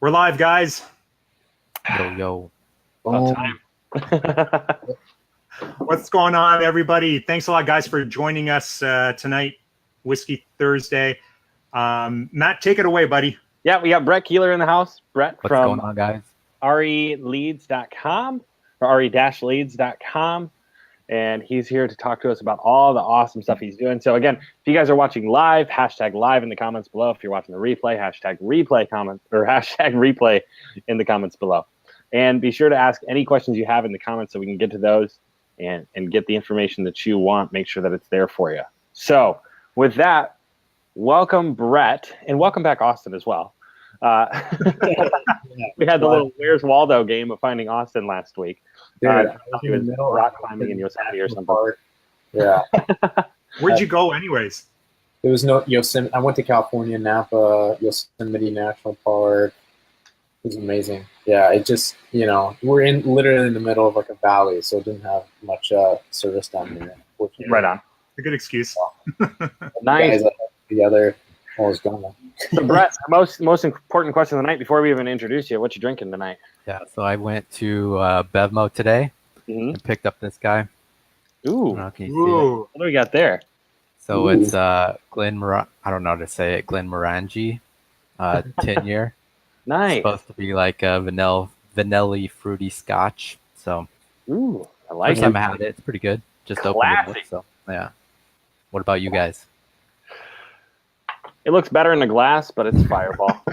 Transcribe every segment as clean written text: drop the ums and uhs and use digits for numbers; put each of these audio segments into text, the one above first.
We're live, guys. Yo. About time. What's going on, everybody? Thanks a lot, guys, for joining us tonight, Whiskey Thursday. Matt, take it away, buddy. Yeah, we got Brett Keeler in the house. Brett What's from going on, guys? re-leads.com or re-leads.com. And he's here to talk to us about all the awesome stuff he's doing. So again, if you guys are watching live, hashtag live in the comments below. If you're watching the replay, hashtag replay comments or hashtag replay in the comments below. And be sure to ask any questions you have in the comments so we can get to those and get the information that you want. Make sure that it's there for you. So with that, welcome Brett, and welcome back Austin as well. We had the little Where's Waldo game of finding Austin last week. He was rock climbing in Yosemite or something. Yeah. Where'd you go anyways? There was no Yosemite. I went to California, Napa, Yosemite National Park. It was amazing. Yeah, it just, we're literally in the middle of like a valley, so it didn't have much service down there. Right on. A good excuse. Nice. Together, all was gone. So Brett, most important question of the night before we even introduce you, what you drinking tonight? Yeah, so I went to Bevmo today and picked up this guy. Ooh. Can you see Ooh. What do we got there? So it's I don't know how to say it, Glenmorangie 10-year. Nice. It's supposed to be like a vanilla fruity scotch. So Ooh, I like first it. time I had it. It's pretty good. Just opened Classy. it. So yeah. What about you guys? It looks better in the glass, but it's Fireball.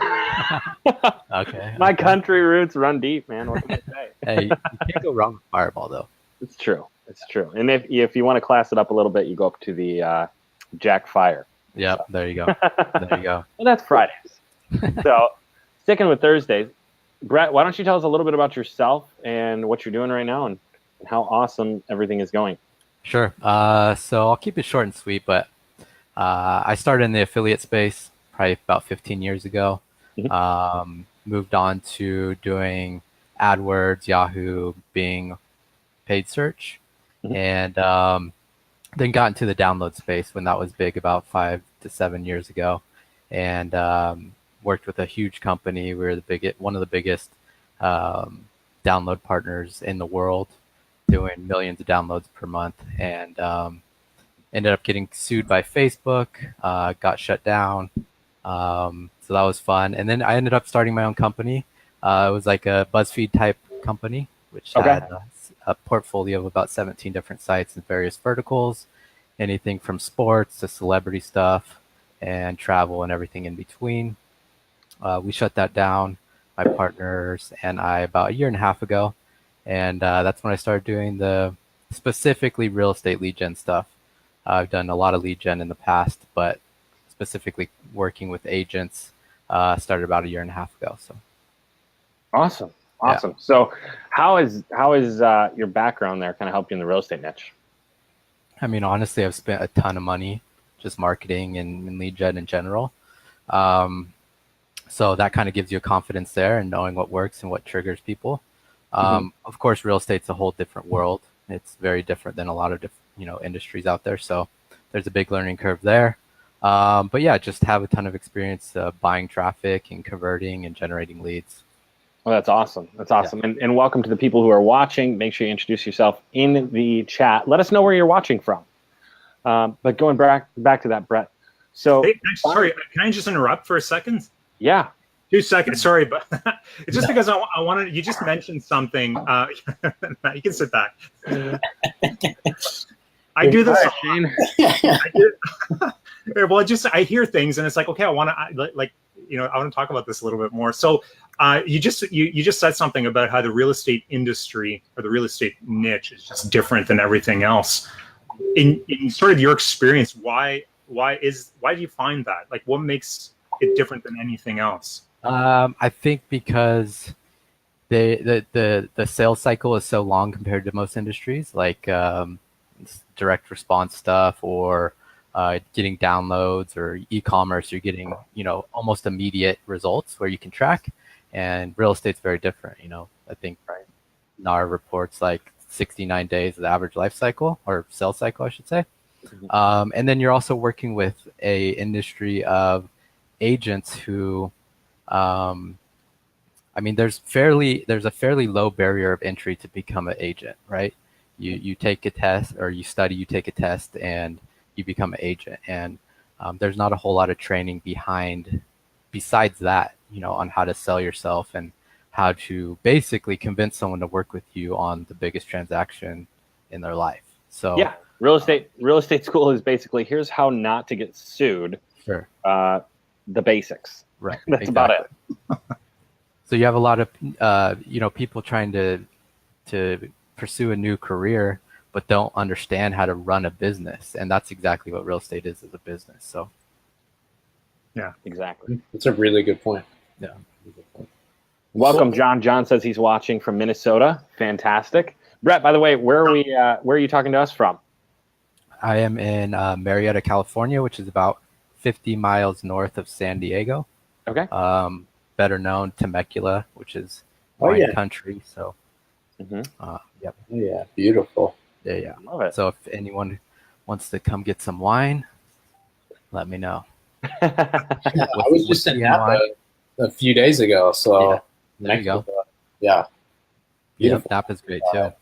Okay. My country roots run deep, man. What can I say? Hey, you can't go wrong with Fireball though. It's true. It's true. And if you want to class it up a little bit, you go up to the Jack Fire. Yep, there you go. There you go. Well, that's Fridays. So sticking with Thursdays, Brett, why don't you tell us a little bit about yourself and what you're doing right now and how awesome everything is going? Sure. So I'll keep it short and sweet, but I started in the affiliate space probably about 15 years ago. Moved on to doing AdWords, Yahoo, Bing, paid search, and then got into the download space when that was big about 5 to 7 years ago, and worked with a huge company. We were one of the biggest download partners in the world, doing millions of downloads per month, and ended up getting sued by Facebook, got shut down. So that was fun. And then I ended up starting my own company. It was like a BuzzFeed type company, which had a portfolio of about 17 different sites in various verticals, anything from sports to celebrity stuff and travel and everything in between. We shut that down, my partners and I, about 1.5 years ago. And that's when I started doing the specifically real estate lead gen stuff. I've done a lot of lead gen in the past, but specifically working with agents started about 1.5 years ago. So awesome. Yeah. So how is your background there kind of helped you in the real estate niche? I mean, honestly, I've spent a ton of money just marketing and lead gen in general. So that kind of gives you a confidence there and knowing what works and what triggers people. Of course, real estate's a whole different world. It's very different than a lot of industries out there. So there's a big learning curve there. But yeah, just have a ton of experience buying traffic and converting and generating leads. Well, that's awesome. That's awesome. Yeah. And welcome to the people who are watching. Make sure you introduce yourself in the chat. Let us know where you're watching from. But going back to that, Brett. So hey, sorry, can I just interrupt for a second? Yeah. 2 seconds. Sorry, but it's just because I wanted, you just mentioned something. You can sit back. I do this. Well, I hear things and it's like, okay, I want to talk about this a little bit more. So you just said something about how the real estate industry or the real estate niche is just different than everything else. In sort of your experience, why do you find that? Like, what makes it different than anything else? I think because the sales cycle is so long compared to most industries, like direct response stuff or getting downloads or e-commerce. You're getting almost immediate results where you can track, and real estate's very different. I think NAR reports like 69 days of the average life cycle or sales cycle, I should say. And then you're also working with a industry of agents who I mean, there's a fairly low barrier of entry to become an agent, right? You take a test, or you study, you take a test, and you become an agent. And there's not a whole lot of training besides that, on how to sell yourself and how to basically convince someone to work with you on the biggest transaction in their life. So Yeah, real estate school is basically, here's how not to get sued. Sure. The basics. Right. That's about it. So you have a lot of people trying to pursue a new career, but don't understand how to run a business, and that's exactly what real estate is as a business. So yeah, exactly. That's a really good point. Yeah. Welcome, John. John says he's watching from Minnesota. Fantastic. Brett, by the way, where are you talking to us from? I am in Marietta, California, which is about 50 miles north of San Diego. Okay. Better known Temecula, which is wine country. So, Mm-hmm. yep. Oh, yeah, beautiful. Yeah. Love it. So if anyone wants to come get some wine, let me know. I was just in Napa a few days ago, so there you go. Yeah. Beautiful. Yep, Napa's great too.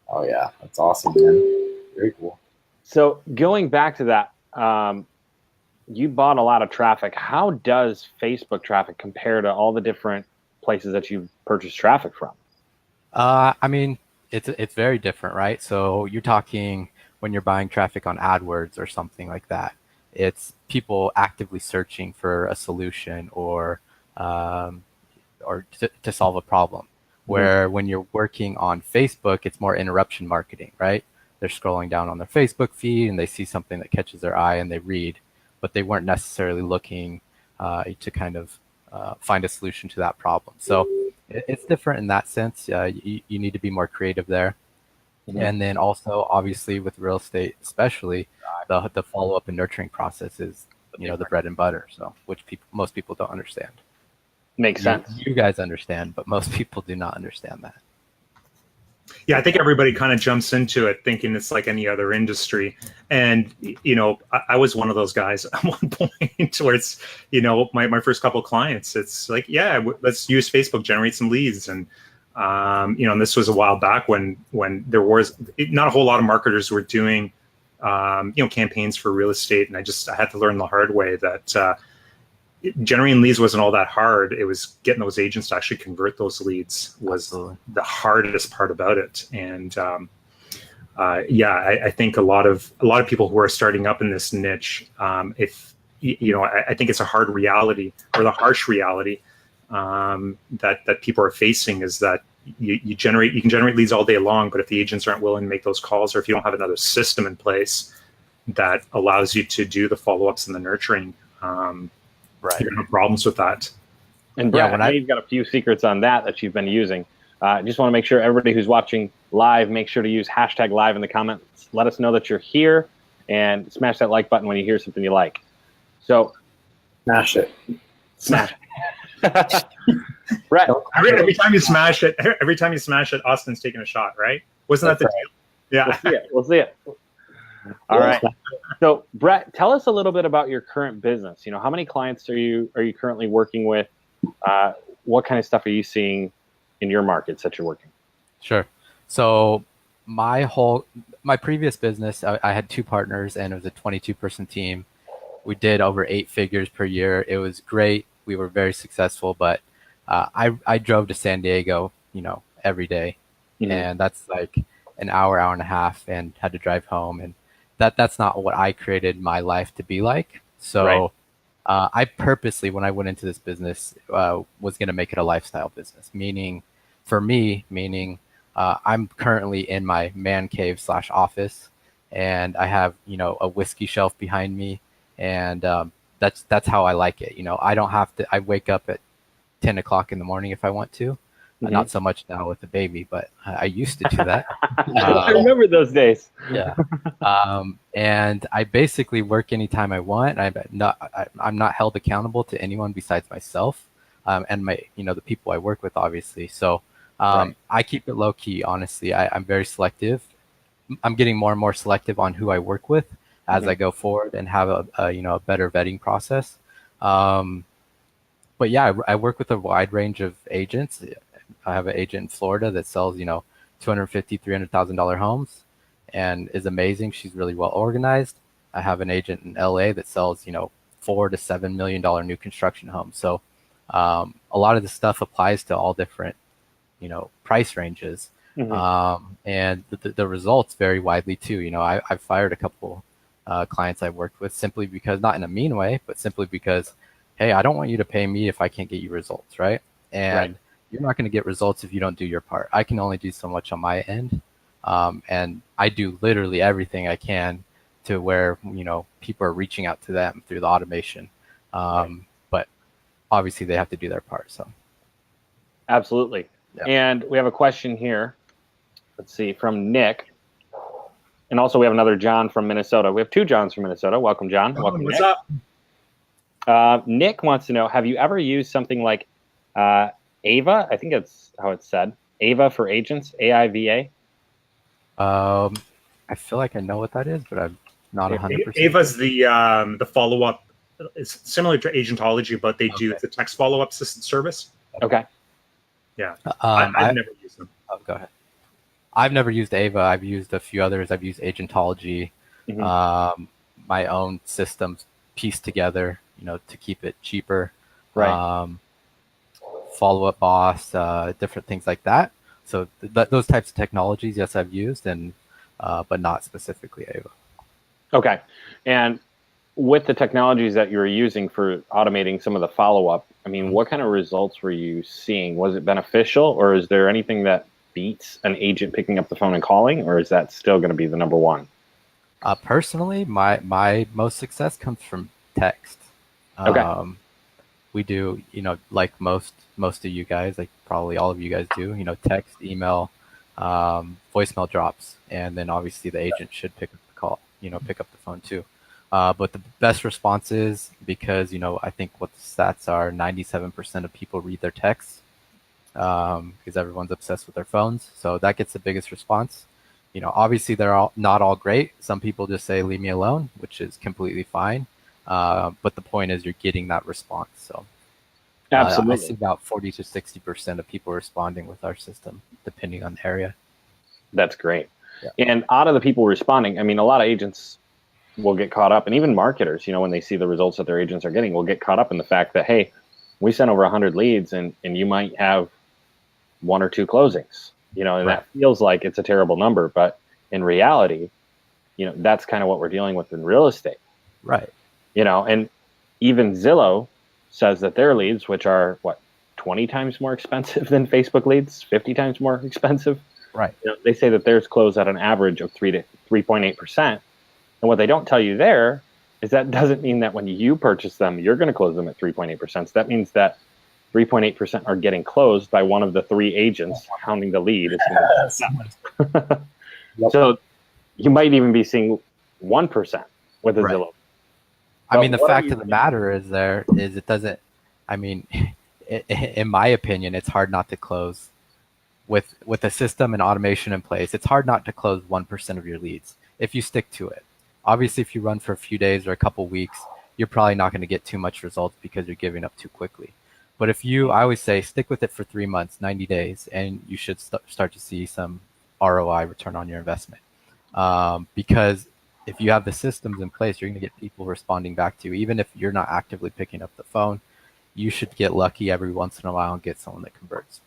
Oh yeah, that's awesome, man. Very cool. So going back to that, you bought a lot of traffic. How does Facebook traffic compare to all the different places that you've purchased traffic from? I mean, it's very different, right? So you're talking when you're buying traffic on AdWords or something like that. It's people actively searching for a solution or to solve a problem. Where when you're working on Facebook, it's more interruption marketing, right? They're scrolling down on their Facebook feed and they see something that catches their eye and they read, but they weren't necessarily looking to kind of find a solution to that problem. So it's different in that sense. You need to be more creative there. Mm-hmm. And then also, obviously, with real estate, especially, the follow-up and nurturing process is, the bread and butter. So, which most people don't understand. Makes sense. You guys understand, but most people do not understand that. Yeah, I think everybody kind of jumps into it thinking it's like any other industry. And, I was one of those guys at one point where it's, my first couple of clients, it's like, yeah, let's use Facebook, generate some leads. And, and this was a while back when there was not a whole lot of marketers were doing, campaigns for real estate. And I had to learn the hard way that generating leads wasn't all that hard. It was getting those agents to actually convert those leads was the hardest part about it. And I think a lot of people who are starting up in this niche, I think it's a hard reality, or the harsh reality that people are facing, is that you can generate leads all day long, but if the agents aren't willing to make those calls, or if you don't have another system in place that allows you to do the follow-ups and the nurturing, right, you're gonna have problems with that. And Brett, I know you've got a few secrets on that you've been using. I just want to make sure everybody who's watching live, make sure to use #live in the comments. Let us know that you're here, and smash that like button when you hear something you like. So, smash it. Brett, every time you smash it, Austin's taking a shot, right? Wasn't that the deal? Yeah. We'll see it. All right. So, Brett, tell us a little bit about your current business. How many clients are you currently working with? What kind of stuff are you seeing in your markets that you're working? Sure. So my previous business, I had 2 partners, and it was a 22-person team. We did over 8 figures per year. It was great. We were very successful, but I drove to San Diego, every day, mm-hmm. and that's like an hour and a half, and had to drive home, and that's not what I created my life to be like. So right. I purposely, when I went into this business, was going to make it a lifestyle business, meaning I'm currently in my man cave / office, and I have, a whiskey shelf behind me, and that's how I like it. I don't have to, I wake up at 10 o'clock in the morning if I want to. Mm-hmm. Not so much now with the baby, but I used to do that. I remember those days. Yeah. And I basically work anytime I want. I'm not held accountable to anyone besides myself, and the people I work with, obviously. So right. I keep it low key. Honestly, I'm very selective. I'm getting more and more selective on who I work with as mm-hmm. I go forward and have a better vetting process. but yeah, I work with a wide range of agents. I have an agent in Florida that sells, $250,000, $300,000 homes and is amazing. She's really well organized. I have an agent in LA that sells, $4 to $7 million new construction homes. So a lot of this stuff applies to all different, price ranges. And the results vary widely too. I've fired a couple clients I've worked with simply because, not in a mean way, but simply because, hey, I don't want you to pay me if I can't get you results, right? And you're not going to get results if you don't do your part. I can only do so much on my end. And I do literally everything I can to where, people are reaching out to them through the automation. But obviously they have to do their part. So. Absolutely. Yeah. And we have a question here. Let's see, from Nick. And also we have another John from Minnesota. We have two Johns from Minnesota. Welcome, John. Welcome, what's Nick. up? Nick wants to know, have you ever used something like AVA? I think that's how it's said. AVA for agents, AIVA. I feel like I know what that is, but I'm not 100%. AVA's the follow-up. It's similar to Agentology, but they do the text follow-up service. Okay. Yeah. I've never used them. Oh, go ahead. I've never used AVA. I've used a few others. I've used Agentology, my own systems pieced together, to keep it cheaper. Right. Follow-up boss, different things like that. So those types of technologies, yes, I've used, and but not specifically AVA. Okay. And with the technologies that you were using for automating some of the follow-up, I mean, what kind of results were you seeing? Was it beneficial, or is there anything that beats an agent picking up the phone and calling, or is that still going to be the number one? Personally, my most success comes from text. Okay. We do, like most of you guys, like probably all of you guys do, text, email, voicemail drops, and then obviously the agent should pick up the call, pick up the phone too. But the best responses, because, I think what the stats are, 97% of people read their texts, because everyone's obsessed with their phones. So that gets the biggest response. Obviously they're not all great. Some people just say, leave me alone, which is completely fine. But the point is you're getting that response. So absolutely. I see about 40 to 60% of people responding with our system, depending on the area. That's great. Yeah. And out of the people responding, I mean, a lot of agents will get caught up, and even marketers, when they see the results that their agents are getting, will get caught up in the fact that, hey, we sent over 100 leads and you might have one or two closings, and Right. that feels like it's a terrible number, but in reality, that's kind of what we're dealing with in real estate. Right. And even Zillow says that their leads, which are 20 times more expensive than Facebook leads, 50 times more expensive. Right. They say that theirs close at an average of 3 to 3.8%. And what they don't tell you there is that doesn't mean that when you purchase them, you're going to close them at 3.8%. So that means that 3.8% are getting closed by one of the three agents hounding the lead. Yep. So you might even be seeing 1% with a Right. Zillow. I mean, the what are fact you of the matter is it doesn't, I mean, in my opinion, it's hard not to close with a system and automation in place. It's hard not to close 1% of your leads if you stick to it. Obviously, if you run for a few days or a couple weeks, you're probably not going to get too much results because you're giving up too quickly. But I always say, stick with it for 3 months, 90 days, and you should start to see some ROI, return on your investment. Because if you have the systems in place, you're going to get people responding back to you. Even if you're not actively picking up the phone, you should get lucky every once in a while and get someone that converts.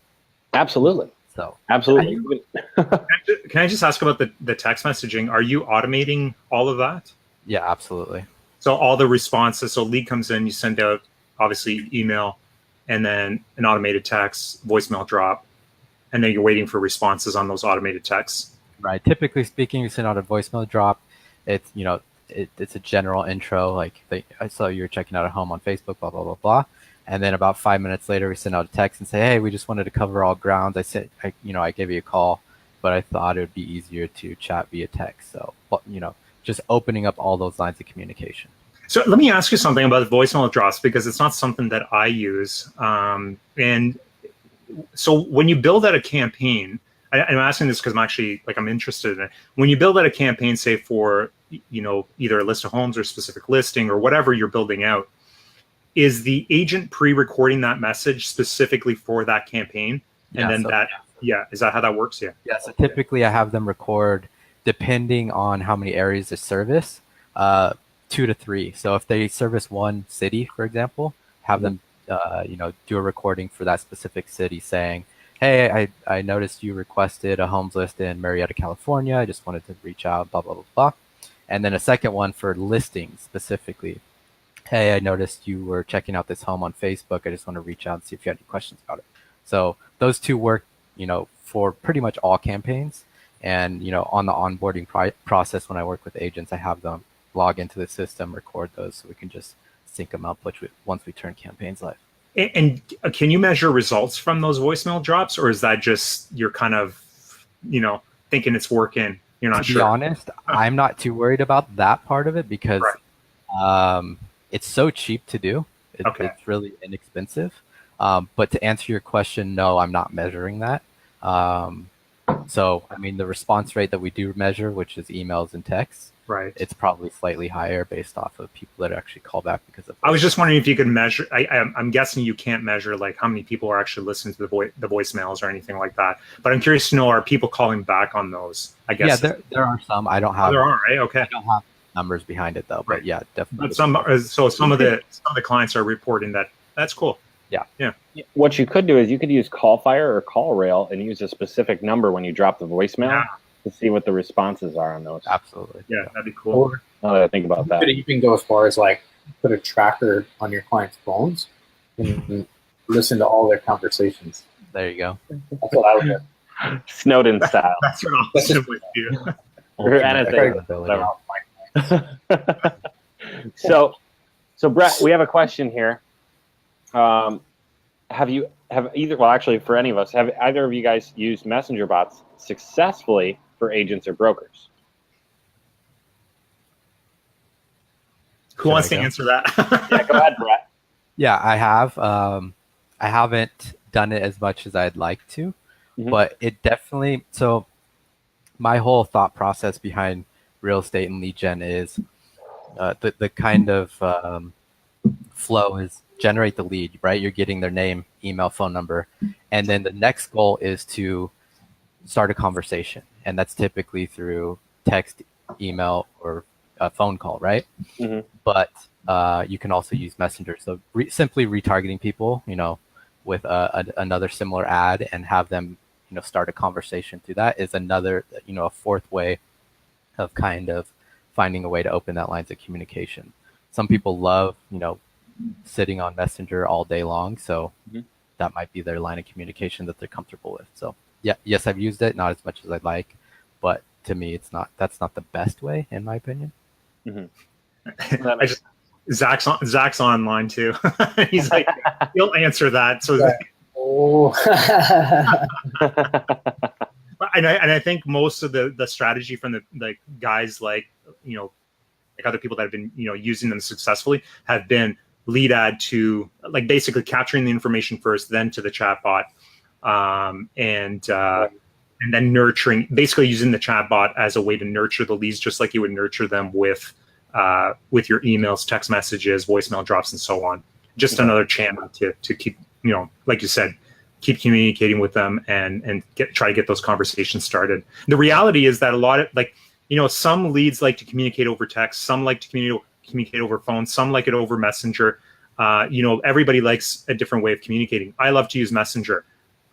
Absolutely. So absolutely. Can I just ask about the text messaging? Are you automating all of that? Yeah, absolutely. So all the responses, so lead comes in, you send out obviously email, and then an automated text, voicemail drop, and then you're waiting for responses on those automated texts. Right. Typically speaking, you send out a voicemail drop. It's it's a general intro, like I saw you're checking out a home on Facebook, blah blah blah blah. And then about 5 minutes later, we send out a text and say, hey, we just wanted to cover all grounds. I gave you a call, but I thought it would be easier to chat via text. So, just opening up all those lines of communication. So let me ask you something about voicemail drops, because it's not something that I use. And so when you build out a campaign, I'm asking this because I'm interested in it. When you build out a campaign, say for, either a list of homes or a specific listing or whatever you're building out, is the agent pre-recording that message specifically for that campaign? And then is that how that works? Yeah. Yeah, so typically I have them record, depending on how many areas they service, 2 to 3. So if they service one city, for example, have them, do a recording for that specific city saying, hey, I noticed you requested a homes list in Marietta, California. I just wanted to reach out, blah, blah, blah, blah. And then a second one for listings specifically. Hey, I noticed you were checking out this home on Facebook. I just want to reach out and see if you had any questions about it. So those two work, for pretty much all campaigns. And, on the onboarding process, when I work with agents, I have them log into the system, record those, so we can just sync them up once we turn campaigns live. And can you measure results from those voicemail drops, or is that just you're kind of, thinking it's working? You're not sure. To be honest, I'm not too worried about that part of it because it's so cheap to do. It's really inexpensive. But to answer your question, no, I'm not measuring that. So, the response rate that we do measure, which is emails and texts, it's probably slightly higher based off of people that actually call back because of. I was just wondering if you could measure. I'm guessing you can't measure like how many people are actually listening to the voicemails or anything like that. But I'm curious to know, are people calling back on those? I guess. Yeah, there are some. I don't have. There are, right? Okay. I don't have numbers behind it though, but yeah, definitely. But some of the clients are reporting that. That's cool. Yeah. What you could do is you could use CallFire or CallRail and use a specific number when you drop the voicemail to see what the responses are on those. Absolutely. Yeah, that'd be cool. Now that I think about that. You can go as far as like put a tracker on your client's phones and listen to all their conversations. There you go. That's what I would do. Snowden style. That's what I'll simply do. So Brett, we have a question here. Have either of you guys used messenger bots successfully for agents or brokers? Who wants to answer that? Yeah, go ahead, Brett. Yeah, I have. I haven't done it as much as I'd like to, but it definitely. So, my whole thought process behind real estate and lead gen is the kind of flow is generate the lead, right? You're getting their name, email, phone number, and then the next goal is to start a conversation, and that's typically through text, email, or a phone call, right? But you can also use Messenger. So simply retargeting people, with another similar ad and have them, start a conversation through that is another, a fourth way of kind of finding a way to open that lines of communication. Some people love, sitting on Messenger all day long, so that might be their line of communication that they're comfortable with. So yes, I've used it, not as much as I'd like, but to me, that's not the best way, in my opinion. Zach's online too. He's like, he'll answer that. So, and I think most of the strategy from the guys like other people that have been using them successfully have been lead ad to like basically capturing the information first, then to the chatbot, and then nurturing, basically using the chatbot as a way to nurture the leads, just like you would nurture them with your emails, text messages, voicemail drops, and so on. Just another channel to keep, like you said, keep communicating with them and try to get those conversations started. The reality is that a lot of some leads like to communicate over text, some like to communicate over phone, some like it over Messenger. Everybody likes a different way of communicating. I love to use Messenger.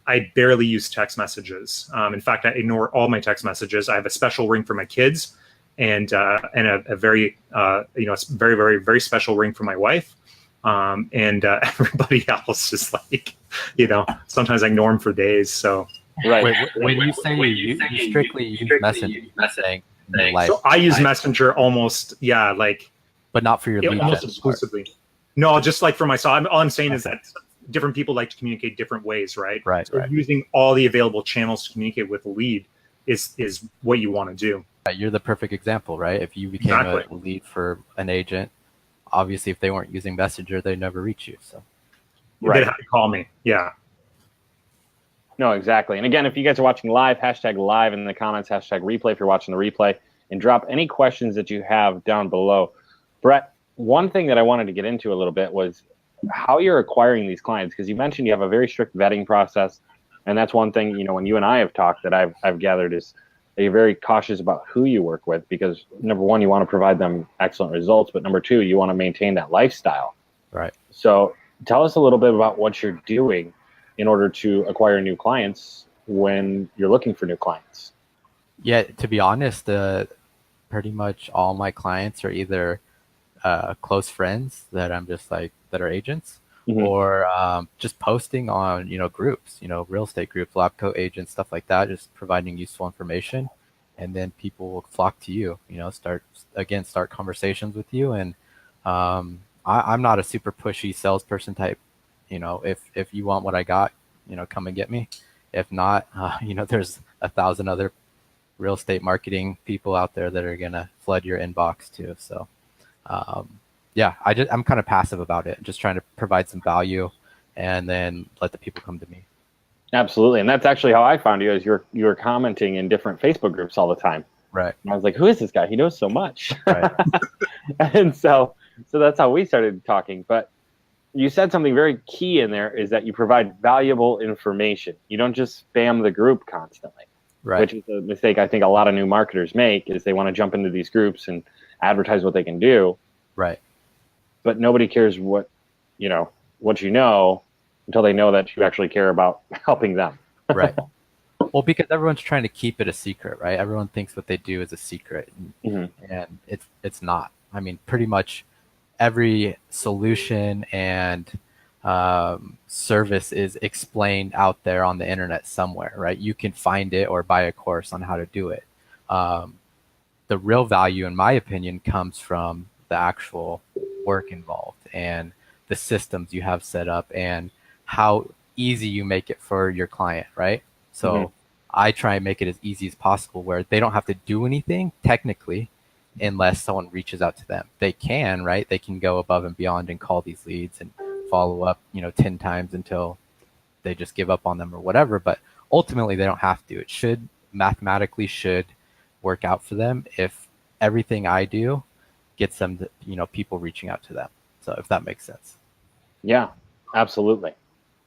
I barely use text messages. In fact, I ignore all my text messages. I have a special ring for my kids, and a very very, very, very special ring for my wife. And everybody else is like, sometimes I ignore them for days. So right. When you say you strictly use Messenger, saying so I use Messenger almost, but not for your lead almost gen exclusively. Part. No, just like for myself. All I'm saying is that different people like to communicate different ways, right? Right. So using all the available channels to communicate with a lead is what you want to do. You're the perfect example, right? If you became a lead for an agent, obviously if they weren't using Messenger, they'd never reach you. So they'd have to call me. Yeah. No, exactly. And again, if you guys are watching live, hashtag live in the comments, hashtag replay if you're watching the replay, and drop any questions that you have down below. Brett, one thing that I wanted to get into a little bit was how you're acquiring these clients, because you mentioned you have a very strict vetting process, and that's one thing, you know, when you and I have talked that I've gathered is that you're very cautious about who you work with, because number one, you want to provide them excellent results, but number two, you want to maintain that lifestyle. Right. So tell us a little bit about what you're doing in order to acquire new clients when you're looking for new clients. Yeah, to be honest, pretty much all my clients are either close friends that I'm just like that are agents, or just posting on groups, real estate groups, lab coat agents, stuff like that, just providing useful information, and then people will flock to you. Start conversations with you, and I'm not a super pushy salesperson type. If you want what I got, come and get me. If not, there's 1,000 other real estate marketing people out there that are gonna flood your inbox too. So yeah, I'm kind of passive about it, just trying to provide some value and then let the people come to me. Absolutely. And that's actually how I found you, is you were commenting in different Facebook groups all the time. Right. And I was like, who is this guy? He knows so much. Right. And so that's how we started talking. But you said something very key in there, is that you provide valuable information. You don't just spam the group constantly. Right. Which is a mistake I think a lot of new marketers make, is they want to jump into these groups and advertise what they can do. Right. But nobody cares what you know until they know that you actually care about helping them. Right. Well, because everyone's trying to keep it a secret, right? Everyone thinks what they do is a secret, and it's not. I mean, pretty much every solution and service is explained out there on the internet somewhere, right? You can find it or buy a course on how to do it. The real value, in my opinion, comes from the actual work involved and the systems you have set up and how easy you make it for your client, right? So I try and make it as easy as possible, where they don't have to do anything technically unless someone reaches out to them. They can, right? They can go above and beyond and call these leads and follow up, 10 times until they just give up on them or whatever. But ultimately, they don't have to. It should mathematically work out for them if everything I do gets them to, people reaching out to them. So if that makes sense. Yeah, absolutely.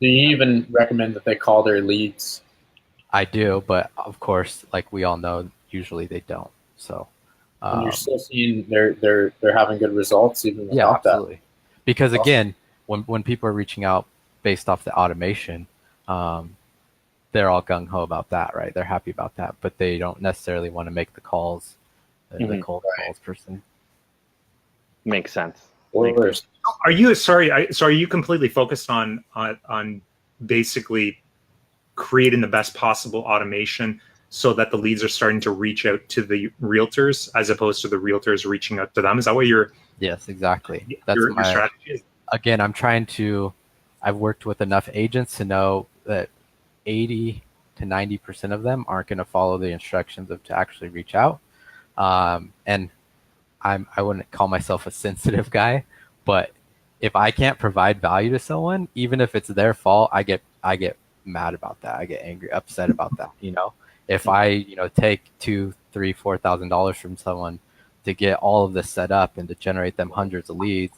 Do you even recommend that they call their leads? I do, but of course, like we all know, usually they don't. So and you're still seeing they're having good results even without yeah, absolutely. that. Because again, when people are reaching out based off the automation, they're all gung ho about that, right? They're happy about that, but they don't necessarily want to make the calls, the cold calls person. Makes sense. Are you are you completely focused on basically creating the best possible automation so that the leads are starting to reach out to the realtors as opposed to the realtors reaching out to them? Is that what you're? Yes, exactly. That's your my strategy. Again, I've worked with enough agents to know that 80 to 90% of them aren't going to follow the instructions to actually reach out. And I wouldn't call myself a sensitive guy, but if I can't provide value to someone, even if it's their fault, I get mad about that. I get angry, upset about that. If I take $2,000, $3,000, $4,000 from someone to get all of this set up and to generate them hundreds of leads,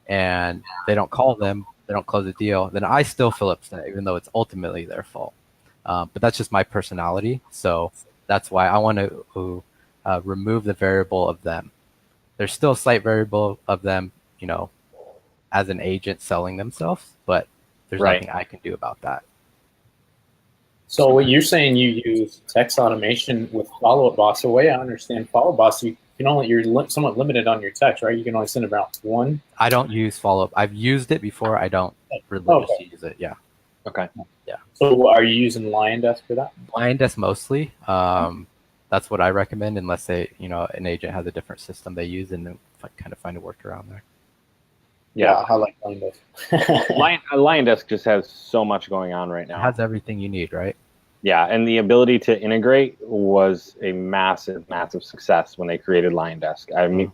and they don't call them, they don't close the deal, then I still feel upset, even though it's ultimately their fault. But that's just my personality. So that's why I want to remove the variable of them. There's still a slight variable of them, as an agent selling themselves, but there's nothing I can do about that. So what you're saying, you use text automation with Follow Up Boss. The way I understand Follow Up Boss, you're somewhat limited on your text, right? You can only send about one. I don't use Follow Up. I've used it before. I don't religiously use it. Yeah. Okay. Yeah. So are you using LionDesk for that? LionDesk mostly. That's what I recommend, unless an agent has a different system they use, and then kind of find a workaround there. Yeah, I like LionDesk. LionDesk just has so much going on right now. It has everything you need, right? Yeah, and the ability to integrate was a massive, massive success when they created LionDesk. I mean,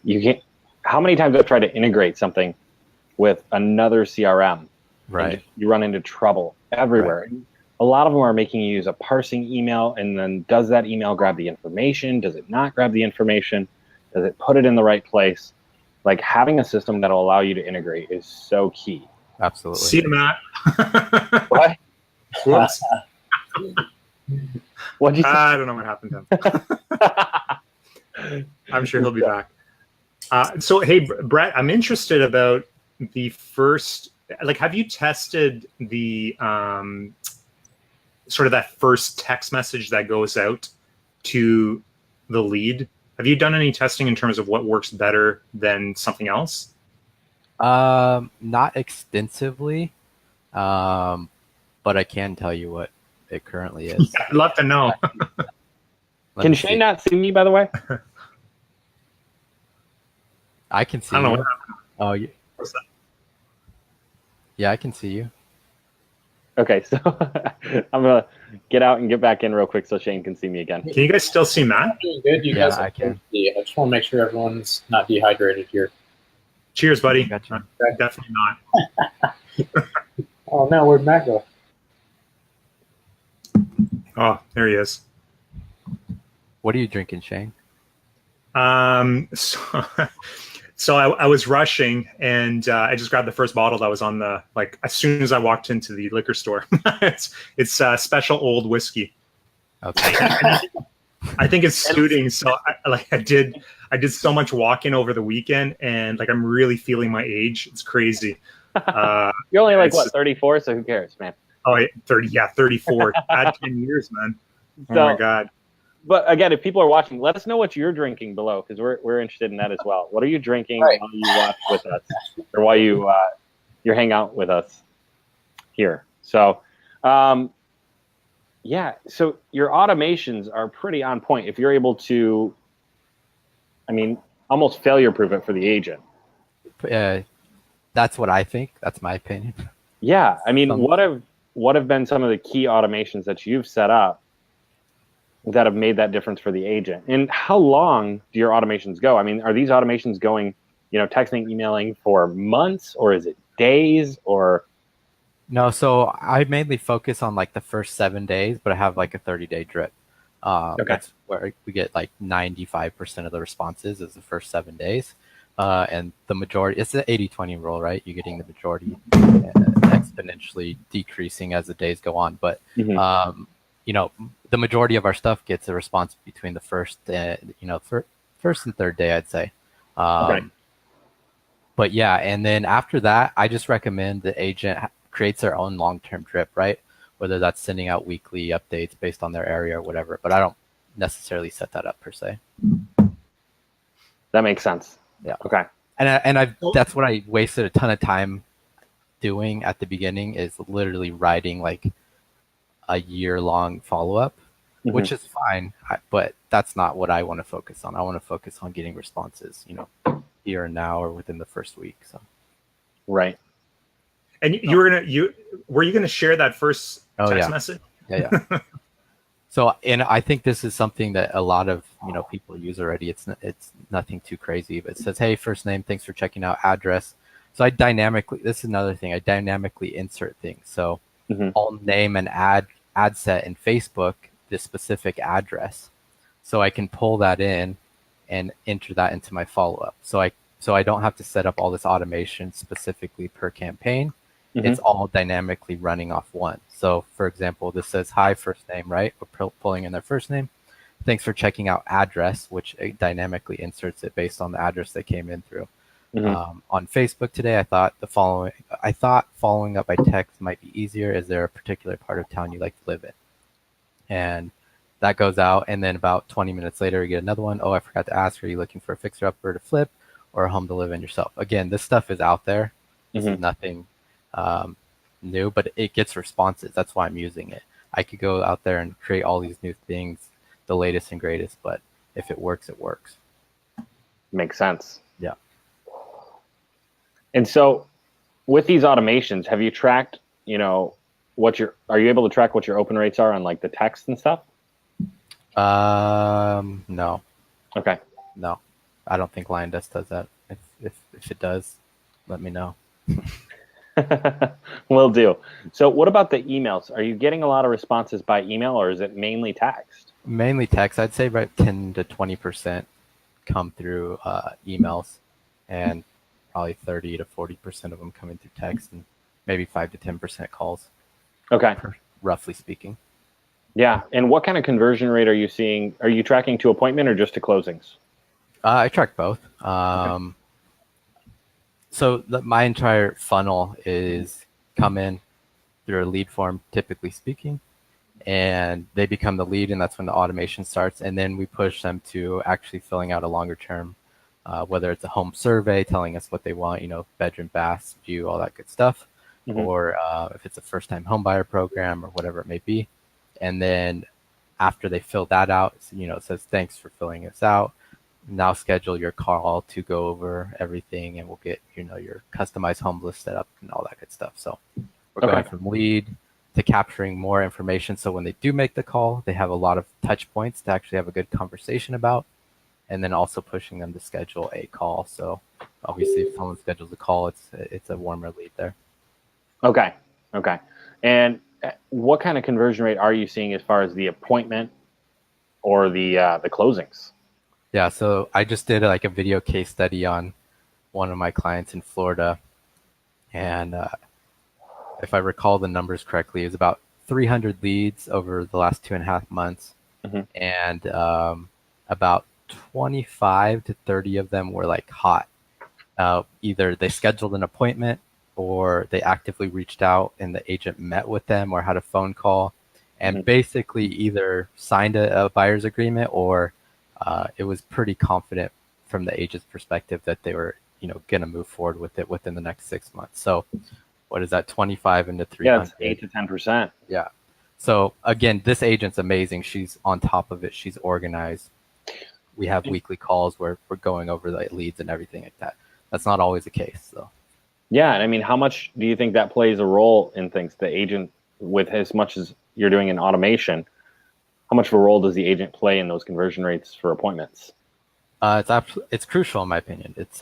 you can't. How many times I've tried to integrate something with another CRM, right? You run into trouble everywhere. Right. A lot of them are making you use a parsing email, and then does that email grab the information? Does it not grab the information? Does it put it in the right place? like having a system that'll allow you to integrate is so key. Absolutely. See you, Matt. What? Whoops. What'd you say? I don't know what happened to him. I'm sure he'll be back. So, hey, Brett, I'm interested about the first, like, have you tested the sort of that first text message that goes out to the lead? Have you done any testing in terms of what works better than something else? Not extensively, but I can tell you what it currently is. I'd love to know. Can Shane not see me, by the way? I can see I don't know you. what happened. Oh, What's that? yeah, I can see you. Okay, so I'm going to get out and get back in real quick so Shane can see me again. Can you guys still see Matt? Doing good. You Yeah, guys I can. I just want to make sure everyone's not dehydrated here. Cheers, buddy. Gotcha. Definitely not. Oh no, where'd Matt go? Oh, there he is. What are you drinking, Shane? So I was rushing, and I just grabbed the first bottle that was on the, like, as soon as I walked into the liquor store. it's special old whiskey. Okay. I think it's suiting. So I did so much walking over the weekend, and like I'm really feeling my age. It's crazy. You're only like, It's what, just- 34? So who cares, man? Oh, 30, yeah, 34. Add 10 years, man. Oh So- my God. But again, if people are watching, let us know what you're drinking below because we're interested in that as well. What are you drinking Right. while you watch with us, or while you hang out with us here? So, yeah. So your automations are pretty on point. If you're able to, I mean, almost failure proof it for the agent. That's what I think. That's my opinion. Yeah. I mean, what have been some of the key automations that you've set up that have made that difference for the agent? And how long do your automations go? I mean, are these automations going, texting, emailing for months, or is it days, or? No, so I mainly focus on like the first 7 days, but I have like a 30-day drip. Okay. That's where we get like 95% of the responses is the first 7 days. And the majority, it's the 80-20 rule, right? You're getting the majority exponentially decreasing as the days go on. But, the majority of our stuff gets a response between the first and third day, I'd say. Okay. But yeah, and then after that, I just recommend the agent creates their own long-term drip, right? Whether that's sending out weekly updates based on their area or whatever. But I don't necessarily set that up per se. That makes sense. Yeah. Okay. And that's what I wasted a ton of time doing at the beginning, is literally writing like a year-long follow-up, which is fine, but that's not what I want to focus on. I want to focus on getting responses, here and now or within the first week. So, Right. And were you gonna share that first text message? Yeah. So, and I think this is something that a lot of people use already. It's nothing too crazy, but it says, "Hey, first name, thanks for checking out, address." So this is another thing. I dynamically insert things. So I'll name an ad set in Facebook this specific address, so I can pull that in and enter that into my follow-up. So I don't have to set up all this automation specifically per campaign. It's all dynamically running off one. So for example, this says, "Hi, first name," right? We're pulling in their first name. "Thanks for checking out, address," which it dynamically inserts it based on the address they came in through. On Facebook today, I thought following up by text might be easier. Is there a particular part of town you like to live in? And that goes out, and then about 20 minutes later, we get another one. "Oh, I forgot to ask, are you looking for a fixer-upper to flip or a home to live in yourself?" Again, this stuff is out there. This is nothing new, but it gets responses. That's why I'm using it. I could go out there and create all these new things, the latest and greatest, but if it works, it works. Makes sense. Yeah. And so with these automations, have you tracked, are you able to track what your open rates are on like the text and stuff? No. Okay. No. I don't think LionDesk does that. If it does, let me know. Will do. So what about the emails? Are you getting a lot of responses by email, or is it mainly text? Mainly text. I'd say about 10 to 20% come through emails. and probably 30 to 40% of them coming through text, and maybe 5 to 10% calls. Okay. Roughly speaking. Yeah. And what kind of conversion rate are you seeing? Are you tracking to appointment or just to closings? I track both. Okay. So my entire funnel is come in through a lead form, typically speaking, and they become the lead, and that's when the automation starts. And then we push them to actually filling out a longer term, whether it's a home survey telling us what they want, bedroom, bath, view, all that good stuff, or if it's a first-time home buyer program or whatever it may be. And then after they fill that out, it says, thanks for filling this out. Now schedule your call to go over everything, and we'll get, your customized home list set up and all that good stuff. So we're going from lead to capturing more information. So when they do make the call, they have a lot of touch points to actually have a good conversation about, and then also pushing them to schedule a call. So obviously if someone schedules a call, it's a warmer lead there. Okay. And what kind of conversion rate are you seeing as far as the appointment or the closings? Yeah, so I just did a video case study on one of my clients in Florida, and if I recall the numbers correctly, it was about 300 leads over the last 2.5 months, and about 25 to 30 of them were hot. Either they scheduled an appointment, or they actively reached out and the agent met with them or had a phone call, and basically either signed a buyer's agreement, or it was pretty confident from the agent's perspective that they were, going to move forward with it within the next 6 months. So what is that, 25 into 300? Yeah, it's 8 to 10%. Yeah. So again, this agent's amazing. She's on top of it. She's organized. We have weekly calls where we're going over the leads and everything like that. That's not always the case, though. Yeah, and I mean, how much do you think that plays a role in things? The agent, with as much as you're doing in automation, how much of a role does the agent play in those conversion rates for appointments? It's crucial in my opinion. It's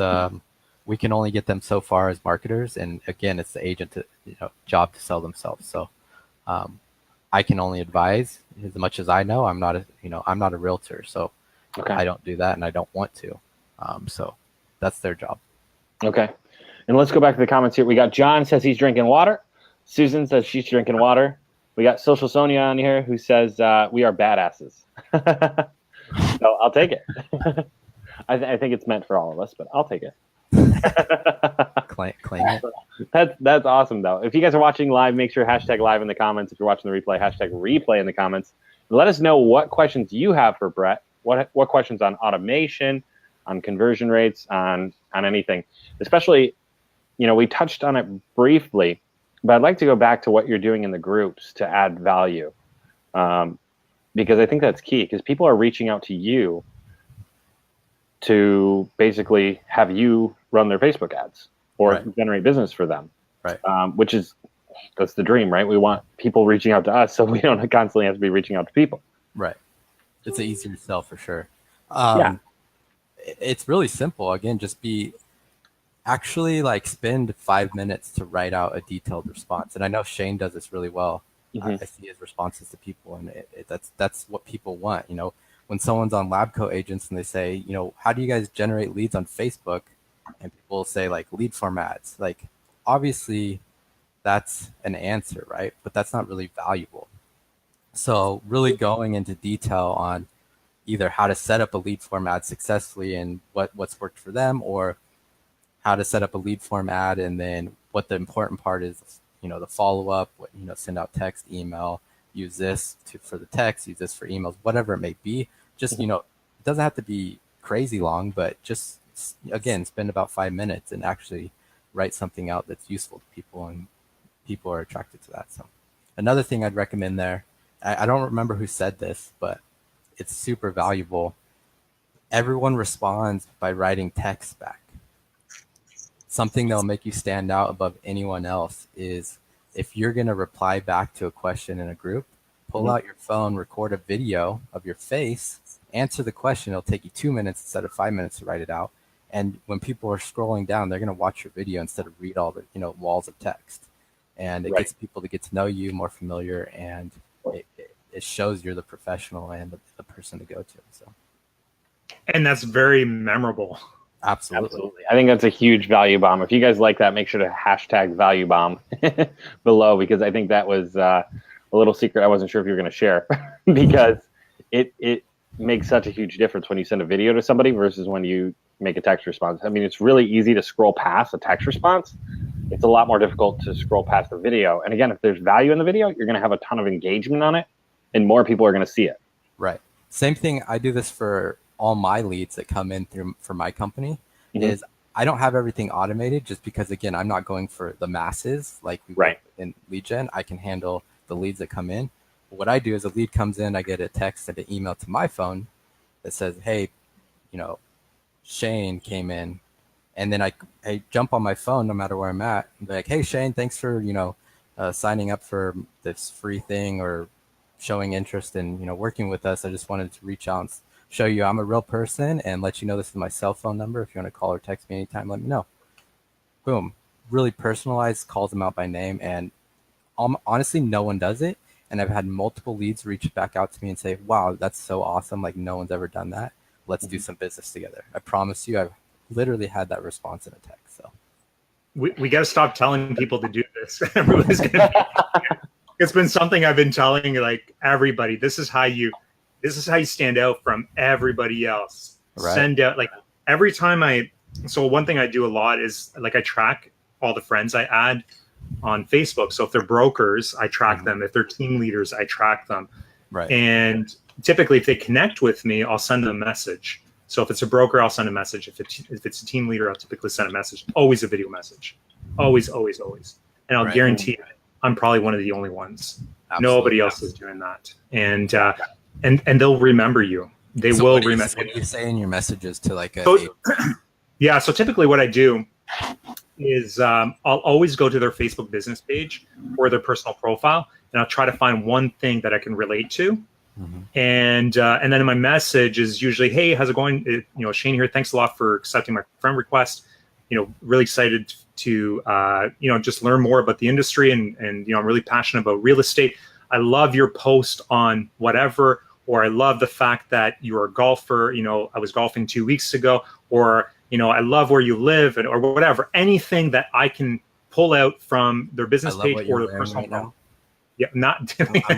we can only get them so far as marketers, and again, it's the agent job to sell themselves. So I can only advise as much as I know. I'm not a realtor, so I don't do that, and I don't want to. So that's their job. Okay. And let's go back to the comments here. We got John says he's drinking water. Susan says she's drinking water. We got Social Sonia on here who says we are badasses. So I'll take it. I think it's meant for all of us, but I'll take it. Claim it. That's awesome, though. If you guys are watching live, make sure hashtag live in the comments. If you're watching the replay, hashtag replay in the comments. Let us know what questions you have for Brett. What questions on automation, on conversion rates, on anything. Especially, we touched on it briefly, but I'd like to go back to what you're doing in the groups to add value, because I think that's key. Because people are reaching out to you to basically have you run their Facebook ads or generate business for them, that's the dream, right? We want people reaching out to us so we don't constantly have to be reaching out to people. Right. It's easier to sell for sure. It's really simple. Again, just actually spend 5 minutes to write out a detailed response. And I know Shane does this really well. I see his responses to people, and that's what people want. When someone's on Labco Agents and they say, how do you guys generate leads on Facebook? And people will say lead form ads. Obviously that's an answer, right? But that's not really valuable. So really going into detail on either how to set up a lead form ad successfully and what's worked for them, or how to set up a lead form ad, and then what the important part is, the follow-up, send out text, email, use this for the text, use this for emails, whatever it may be. Just, it doesn't have to be crazy long, but just, again, spend about 5 minutes and actually write something out that's useful to people, and people are attracted to that. So another thing I'd recommend there, I don't remember who said this, but it's super valuable. Everyone responds by writing text back. Something that'll make you stand out above anyone else is if you're going to reply back to a question in a group, pull out your phone, record a video of your face, answer the question. It'll take you 2 minutes instead of 5 minutes to write it out. And when people are scrolling down, they're going to watch your video instead of read all the walls of text. And it gets people to get to know you, more familiar, and it shows you're the professional and the person to go to. So, and that's very memorable. Absolutely. I think that's a huge value bomb. If you guys like that, make sure to hashtag value bomb below, because I think that was a little secret I wasn't sure if you were going to share because it makes such a huge difference when you send a video to somebody versus when you make a text response. I mean, it's really easy to scroll past a text response. It's a lot more difficult to scroll past a video. And again, if there's value in the video, you're going to have a ton of engagement on it and more people are going to see it. Right. Same thing. I do this for all my leads that come in through for my company. Is I don't have everything automated just because, again, I'm not going for the masses like we right in lead gen. I can handle the leads that come in. But what I do is a lead comes in, I get a text and an email to my phone that says, hey, Shane came in. And then I jump on my phone no matter where I'm at and be like, hey, Shane, thanks for, signing up for this free thing or showing interest in, working with us. I just wanted to reach out and show you I'm a real person and let you know this is my cell phone number. If you want to call or text me anytime, let me know. Boom. Really personalized, calls them out by name. And honestly, no one does it. And I've had multiple leads reach back out to me and say, wow, that's so awesome. Like no one's ever done that. Let's do some business together. I promise you, I've literally had that response in a text. So we got to stop telling people to do this. Everybody's gonna it's been something I've been telling like everybody. This is how you stand out from everybody else. Right. Send out like every time so one thing I do a lot is like I track all the friends I add on Facebook. So if they're brokers, I track them. If they're team leaders, I track them. Right. And typically if they connect with me, I'll send them a message. So if it's a broker, I'll send a message. If it's a team leader, I'll typically send a message. Always a video message. Always, always, always. And I'll guarantee I'm probably one of the only ones. Absolutely. Nobody else is doing that. And they'll remember you. They will remember. What do you say in your messages to like a? Yeah. So typically what I do is I'll always go to their Facebook business page or their personal profile, and I'll try to find one thing that I can relate to. And then in my message is usually, hey, how's it going? Shane here. Thanks a lot for accepting my friend request. Really excited to just learn more about the industry, and I'm really passionate about real estate. I love your post on whatever, or I love the fact that you're a golfer. I was golfing 2 weeks ago, or I love where you live, or whatever. Anything that I can pull out from their business page or their personal profile. Right, yeah, not.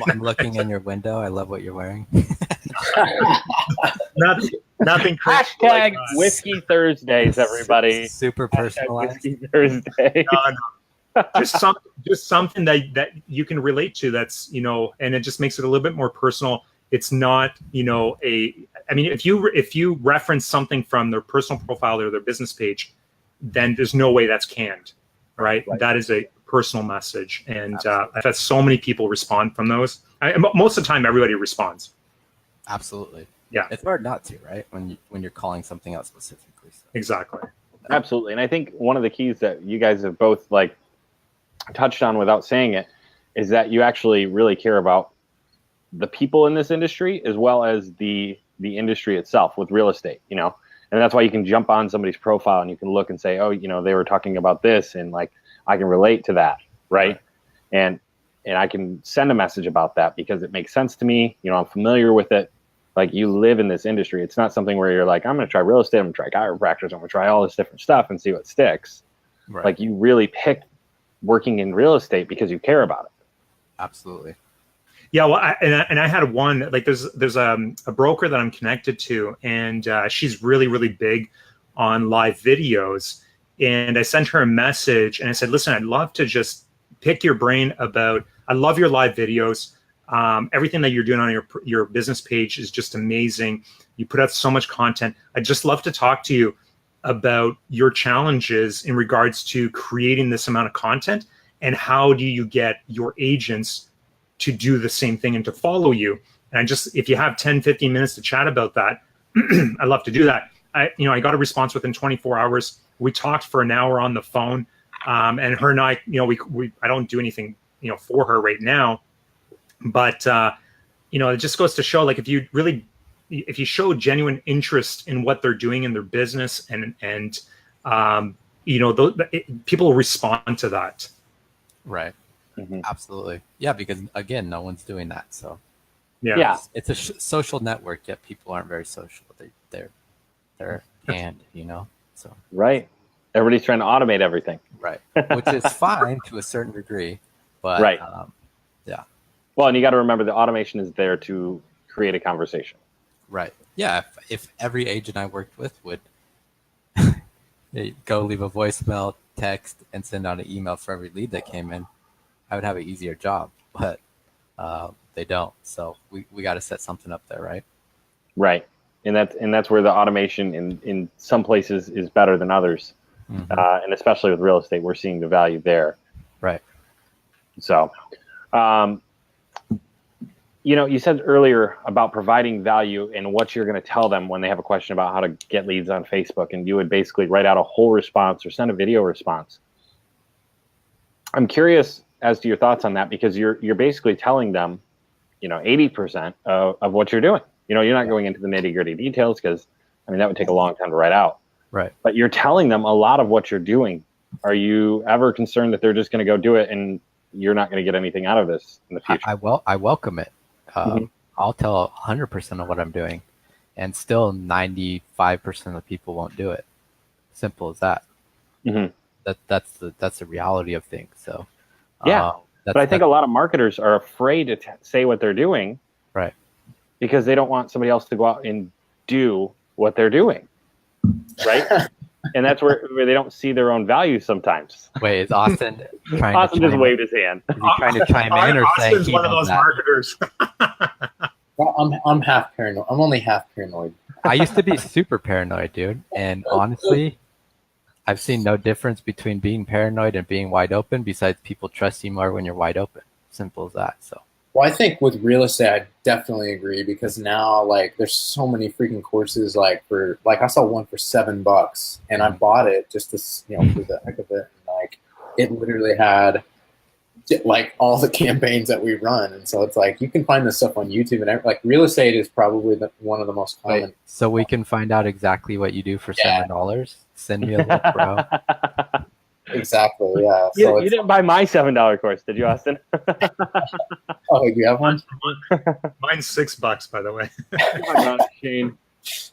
I'm looking in your window. I love what you're wearing. Nothing. Hashtag Whiskey Thursdays, everybody. Super personalized. Whiskey Thursday. No. Just something that you can relate to. That's and it just makes it a little bit more personal. It's not if you reference something from their personal profile or their business page, then there's no way that's canned, right? That is a personal message, and I've had so many people respond from those. Most of the time, everybody responds. Absolutely. Yeah, it's hard not to, right? When you're calling something out specifically. So. Exactly. Absolutely, and I think one of the keys that you guys have both touched on without saying it is that you actually really care about the people in this industry as well as the industry itself with real estate. And that's why you can jump on somebody's profile and you can look and say, oh, they were talking about this, and I can relate to that, right? And I can send a message about that because it makes sense to me. I'm familiar with it. You live in this industry. It's not something where you're like, I'm going to try real estate, I'm going to try chiropractors, I'm going to try all this different stuff and see what sticks. Right. You really pick working in real estate because you care about it. Absolutely. Yeah, well, I had one, there's a broker that I'm connected to, and she's really, really big on live videos. And I sent her a message and I said, listen, I'd love to just pick your brain about, I love your live videos. Everything that you're doing on your business page is just amazing. You put out so much content. I'd just love to talk to you about your challenges in regards to creating this amount of content, and how do you get your agents to do the same thing and to follow you. And if you have 10, 15 minutes to chat about that, I'd love to do that. I got a response within 24 hours. We talked for an hour on the phone, and her and I, I don't do anything, for her right now, but it just goes to show, if you show genuine interest in what they're doing in their business, and people respond to that. Right. Mm-hmm. Absolutely. Yeah, because again, no one's doing that. So yeah. It's a social network, yet people aren't very social. They're canned, So Right. Everybody's trying to automate everything. right, which is fine to a certain degree, but Right. yeah. Well, and you got to remember the automation is there to create a conversation. Right. Yeah. If every agent I worked with would go leave a voicemail, text, and send out an email for every lead that came in, I would have an easier job. But they don't. So we got to set something up there, right? Right. And that's where the automation in some places is better than others. Mm-hmm. And especially with real estate, we're seeing the value there. Right. So, you said earlier about providing value and what you're going to tell them when they have a question about how to get leads on Facebook, and you would basically write out a whole response or send a video response. I'm curious as to your thoughts on that, because you're basically telling them, 80% of what you're doing. You're not going into the nitty-gritty details because, that would take a long time to write out. Right. But you're telling them a lot of what you're doing. Are you ever concerned that they're just going to go do it and you're not going to get anything out of this in the future? I welcome it. I'll tell 100% of what I'm doing, and still 95% of the people won't do it. Simple as that. Mm-hmm. That's the reality of things. So yeah, but I think a lot of marketers are afraid to say what they're doing, right? Because they don't want somebody else to go out and do what they're doing, right? And that's where they don't see their own value sometimes. Wait, is Austin trying Austin just waved his hand. Is he trying to chime in or saying Austin's one of those marketers? Well, I'm half paranoid. I'm only half paranoid. I used to be super paranoid, dude. And honestly, I've seen no difference between being paranoid and being wide open, besides people trust you more when you're wide open. Simple as that. So. Well, I think with real estate, I definitely agree, because now, there's so many freaking courses, I saw one for $7, and I bought it just to, for the heck of it. And, it literally had, all the campaigns that we run. And so it's you can find this stuff on YouTube, and real estate is probably one of the most common. Wait, so we can find out exactly what you do for $7? Send me a link, bro. Exactly, yeah. So you didn't buy my $7 course, did you, Austin? Oh, do you have one? Mine's $6, by the way. Oh my God, Shane.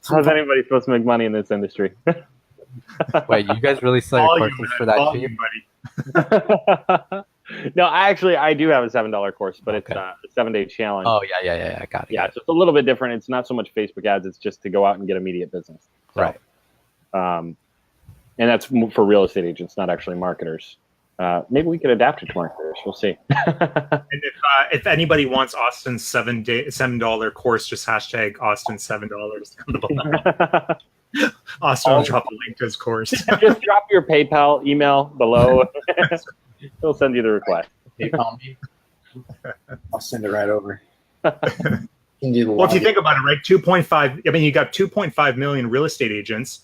How's anybody supposed to make money in this industry? Wait, you guys really sell your courses for that cheap? No, I do have a $7 course, but it's a 7-day challenge. Oh, yeah. I got it. Yeah, so it's a little bit different. It's not so much Facebook ads. It's just to go out and get immediate business. So, right. And that's for real estate agents, not actually marketers. Maybe we could adapt it to marketers. We'll see. And if anybody wants Austin's $7 course, just hashtag Austin $7. Austin will drop a link to his course. Just drop your PayPal email below. He'll send you the request. PayPal me. I'll send it right over. Well, if you think about it, right, 2.5. You got 2.5 million real estate agents.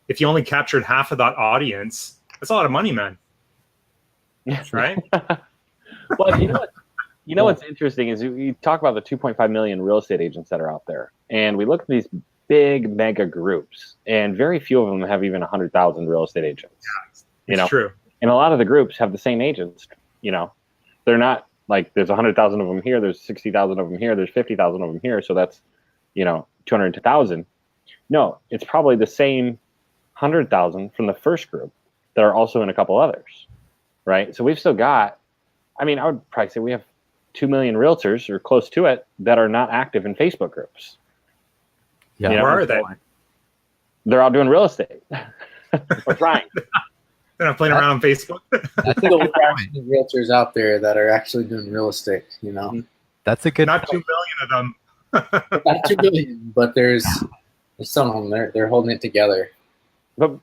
If you only captured half of that audience, that's a lot of money, man. Right? Well, what's interesting is you talk about the 2.5 million real estate agents that are out there, and we look at these big mega groups, and very few of them have even 100,000 real estate agents. Yeah, it's true. And a lot of the groups have the same agents. They're not there's 100,000 of them here, there's 60,000 of them here, there's 50,000 of them here, so that's 200,000. No, it's probably the same 100,000 from the first group that are also in a couple others, right? So we've still got, I would probably say we have 2 million realtors or close to it that are not active in Facebook groups. Yeah, where are they? They're out doing real estate. We're trying. They're not playing around on Facebook. I think there are realtors out there that are actually doing real estate, That's a good Not 2 million of them. Not 2 million, but there's some of them. They're holding it together. But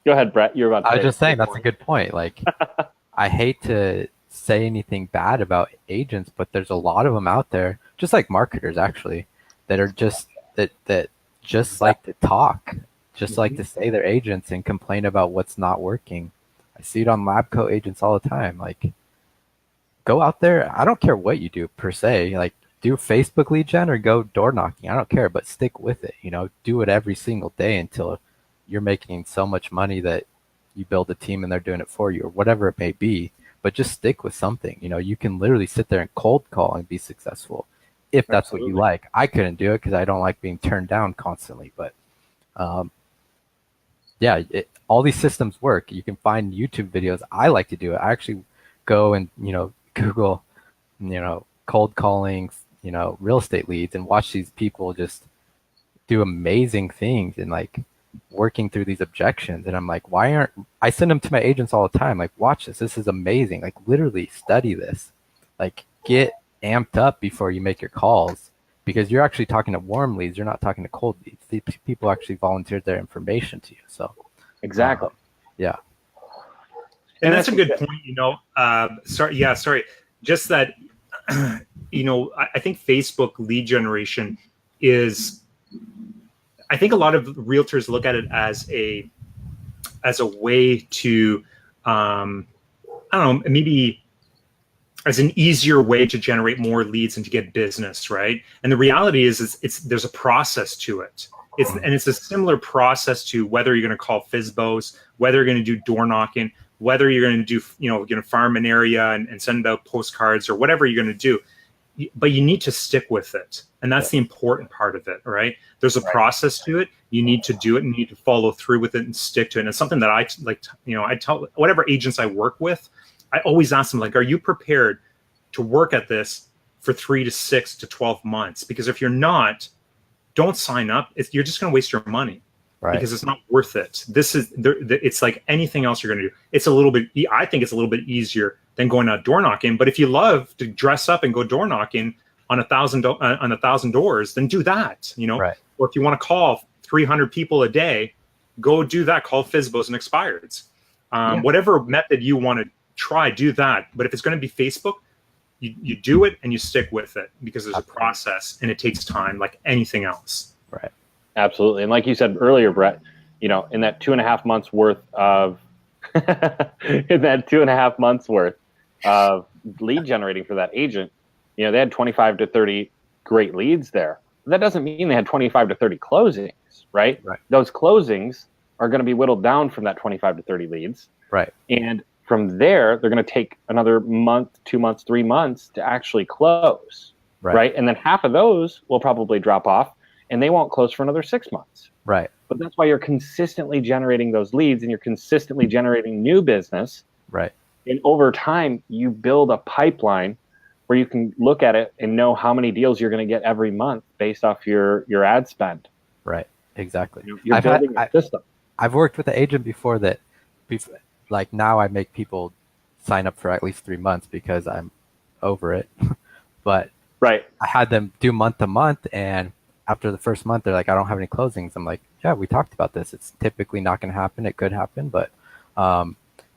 go ahead, Brett. You're about to I was just saying that's a good point. I hate to say anything bad about agents, but there's a lot of them out there, just like marketers actually, that are just that just like to talk, just like to say they're agents and complain about what's not working. I see it on Labco agents all the time. Go out there. I don't care what you do per se. Do Facebook lead gen or go door knocking. I don't care, but stick with it. Do it every single day until you're making so much money that you build a team and they're doing it for you, or whatever it may be. But just stick with something. You can literally sit there and cold call and be successful if that's Absolutely. What you like. I couldn't do it because I don't like being turned down constantly. But all these systems work. You can find YouTube videos. I like to do it. I actually go and, Google, cold calling, real estate leads and watch these people just do amazing things and like working through these objections. And I'm like, I send them to my agents all the time. Like, watch this. This is amazing. Like, literally study this. Like, get amped up before you make your calls, because you're actually talking to warm leads. You're not talking to cold leads. These people actually volunteered their information to you. So exactly. Yeah. And that's a good point, sorry. Just that, I think Facebook lead generation is, I think a lot of realtors look at it as a way to, I don't know, maybe as an easier way to generate more leads and to get business, right? And the reality is there's a process to it. It's a similar process to whether you're going to call FSBOs, whether you're going to do door knocking, whether you're going to do, you're going to farm an area and send out postcards or whatever you're going to do. But you need to stick with it. And that's the important part of it, right? There's a process to it. You need to do it and you need to follow through with it and stick to it. And it's something that I like, I tell whatever agents I work with, I always ask them, like, are you prepared to work at this for 3 to 6 to 12 months? Because if you're not, don't sign up. You're just going to waste your money, right? Because it's not worth it. It's like anything else you're going to do. I think it's a little bit easier than going out door knocking. But if you love to dress up and go door knocking on 1,000 doors, then do that, Right. Or if you want to call 300 people a day, go do that. Call FSBOs and expireds. Whatever method you want to try, do that. But if it's going to be Facebook, you do it and you stick with it, because there's a process and it takes time, like anything else. Right. Absolutely. And like you said earlier, Brett, in that 2.5 months worth of lead generating for that agent, they had 25 to 30 great leads there. That doesn't mean they had 25 to 30 closings, right? Right. Those closings are going to be whittled down from that 25 to 30 leads. Right. And from there, they're going to take another month, 2 months, 3 months to actually close, right? And then half of those will probably drop off and they won't close for another 6 months. Right. But that's why you're consistently generating those leads and you're consistently generating new business. Right. And over time, you build a pipeline where you can look at it and know how many deals you're going to get every month based off your ad spend. Right. Exactly. You're building a system. I've worked with an agent before that, like, now I make people sign up for at least 3 months because I'm over it. But I had them do month to month, and after the first month, they're like, I don't have any closings. I'm like, yeah, we talked about this. It's typically not going to happen. It could happen, but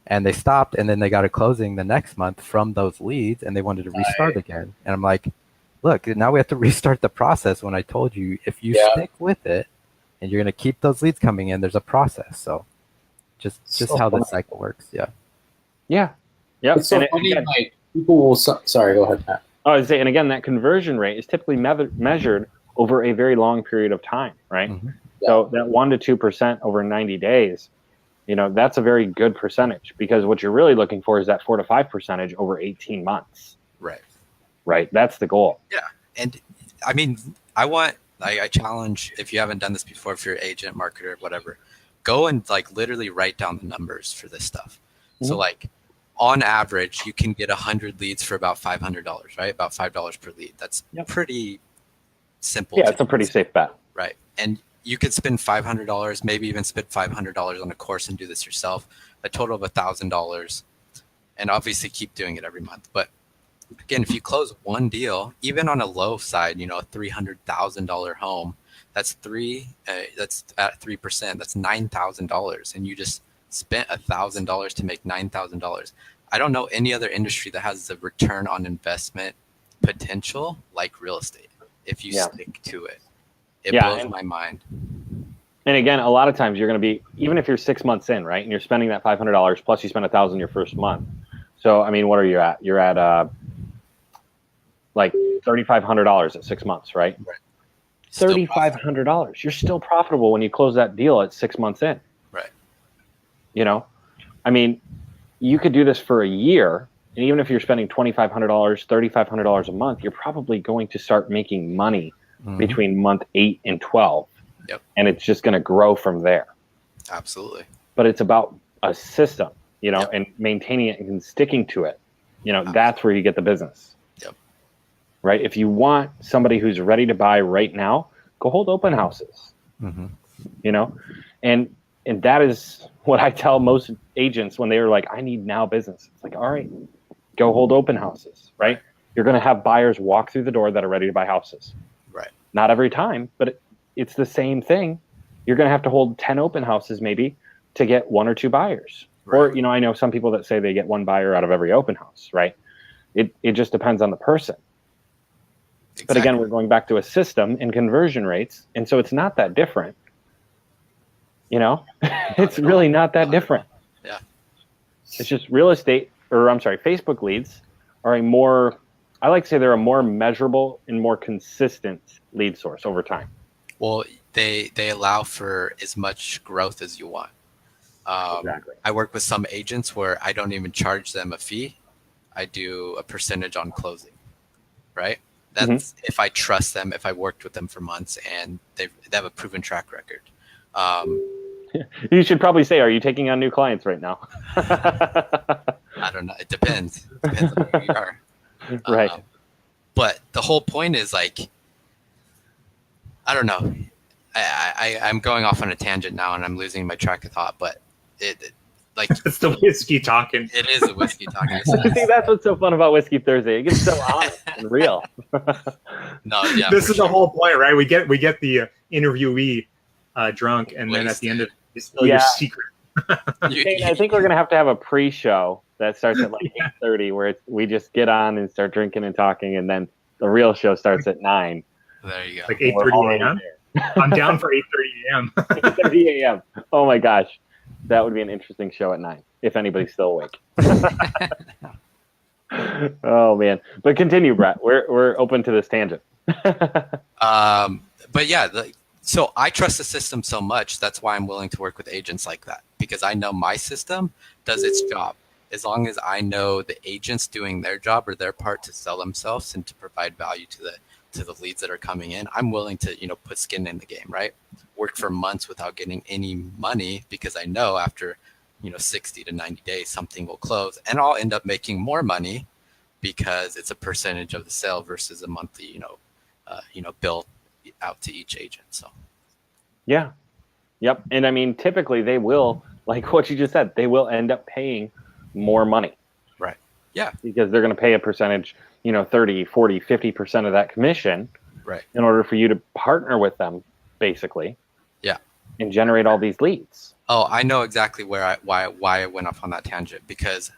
and they stopped, and then they got a closing the next month from those leads, and they wanted to restart again. And I'm like, look, now we have to restart the process when I told you if you stick with it and you're going to keep those leads coming in, there's a process. So just how the cycle works. Yeah. It's so funny, like, people will, sorry, go ahead, Matt. I was saying, and again, that conversion rate is typically measured over a very long period of time, right? Mm-hmm. So that 1 to 2% over 90 days, that's a very good percentage, because what you're really looking for is that 4 to 5% over 18 months. Right. That's the goal. Yeah. And I mean, I challenge, if you haven't done this before, if you're an agent, marketer, whatever, go and like literally write down the numbers for this stuff. Mm-hmm. So like on average, you can get 100 leads for about $500, right? About $5 per lead. That's pretty simple. Yeah, it's a pretty safe bet. Right. And you could spend $500, maybe even spend $500 on a course and do this yourself, a total of $1,000, and obviously keep doing it every month. But again, if you close one deal, even on a low side, a $300,000 home, that's at 3%, that's $9,000. And you just spent $1,000 to make $9,000. I don't know any other industry that has the return on investment potential like real estate. If you stick to it, it blows my mind. And again, a lot of times you're going to be, even if you're 6 months in, right, and you're spending that $500 plus you spend $1,000 your first month. So, I mean, what are you at? You're at like $3,500 at 6 months, right? $3,500. You're still profitable when you close that deal at 6 months in. Right. I mean, you could do this for a year, and even if you're spending $2,500, $3,500 a month, you're probably going to start making money between month 8 and 12. Yep. And it's just going to grow from there. Absolutely. but it's about a system, and maintaining it and sticking to it. That's where you get the business. Yep. Right. If you want somebody who's ready to buy right now, go hold open houses. Mm-hmm. And that is what I tell most agents when they're like, I need now business. It's like, all right, go hold open houses, right? You're going to have buyers walk through the door that are ready to buy houses. Right. Not every time, but it's the same thing. You're going to have to hold 10 open houses maybe to get 1 or 2 buyers. Right. Or, I know some people that say they get 1 buyer out of every open house, right? It just depends on the person. Exactly. But again, we're going back to a system and conversion rates. And so it's not that different. It's really not that different. Yeah. It's just Facebook leads are I like to say they're a more measurable and more consistent lead source over time. Well, they allow for as much growth as you want. Exactly. I work with some agents where I don't even charge them a fee. I do a percentage on closing, right? That's if I trust them, if I worked with them for months and they have a proven track record. You should probably say, are you taking on new clients right now? I don't know. It depends. It depends on who you are. Right. But the whole point is I don't know. I'm going off on a tangent now and I'm losing my track of thought, but it's the whiskey talking. It is a whiskey talking. See, that's what's so fun about Whiskey Thursday. It gets so honest and real. No, yeah. This is the whole point, right? We get the interviewee drunk, and then at the end of it, spill your secret. I think we're gonna have to have a pre-show that starts at 8:30, where we just get on and start drinking and talking, and then the real show starts at 9. There you go. Like 8:30 a.m. I'm down for 8:30 a.m. 8:30 a.m. Oh my gosh, that would be an interesting show at 9 if anybody's still awake. Oh man, but continue, Brett. We're open to this tangent. But yeah, so I trust the system so much. That's why I'm willing to work with agents like that, because I know my system does its job. As long as I know the agents doing their job or their part to sell themselves and to provide value to the leads that are coming in, I'm willing to, put skin in the game, right? Work for months without getting any money because I know after, 60 to 90 days, something will close and I'll end up making more money because it's a percentage of the sale versus a monthly, bill out to each agent. So. Yeah. Yep. And I mean, typically they will, like what you just said, they will end up paying more money. Right. Yeah. Because they're going to pay a percentage, 30, 40, 50% of that commission. Right. In order for you to partner with them, basically. Yeah. And generate all these leads. Oh, I know exactly why I went off on that tangent, because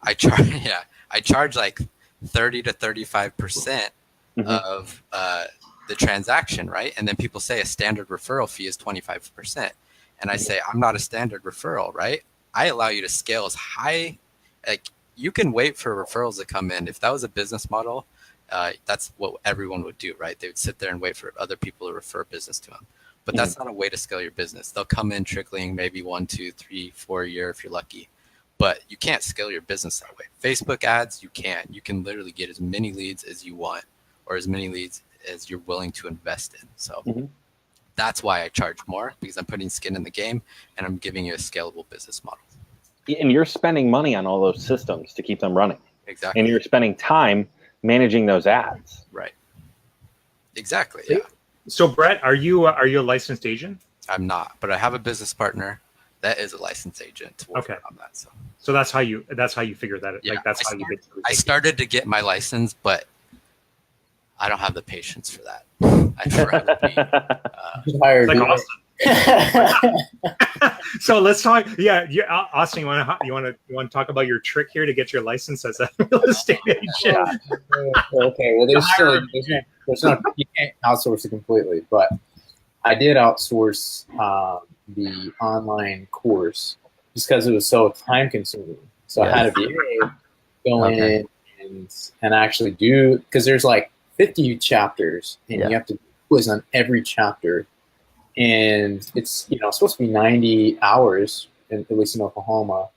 I charge like 30 to 35% of the transaction, right? And then people say a standard referral fee is 25%. And I say, I'm not a standard referral, right? I allow you to scale as high, like you can wait for referrals to come in. If that was a business model, that's what everyone would do, right? They would sit there and wait for other people to refer business to them. But that's not a way to scale your business. They'll come in trickling maybe 1, 2, 3, 4 a year if you're lucky. But you can't scale your business that way. Facebook ads, you can't. You can literally get as many leads as you want or as many leads as you're willing to invest in. So that's why I charge more, because I'm putting skin in the game and I'm giving you a scalable business model. And you're spending money on all those systems to keep them running. Exactly. And you're spending time managing those ads. Right. Exactly. Yeah. So Brett, are you a licensed agent? I'm not, but I have a business partner that is a licensed agent to work on that. So that's how you figure that. Yeah, like that's I started to get my license, but I don't have the patience for that. I'd rather be like awesome. So let's talk. Yeah, Austin, you want to talk about your trick here to get your license as a real estate agent? Okay, well, there's no you can't outsource it completely, but I did outsource the online course just because it was so time consuming. So I had a VA go in and actually do, because there's like 50 chapters and you have to quiz on every chapter. And it's supposed to be 90 hours, at least in Oklahoma.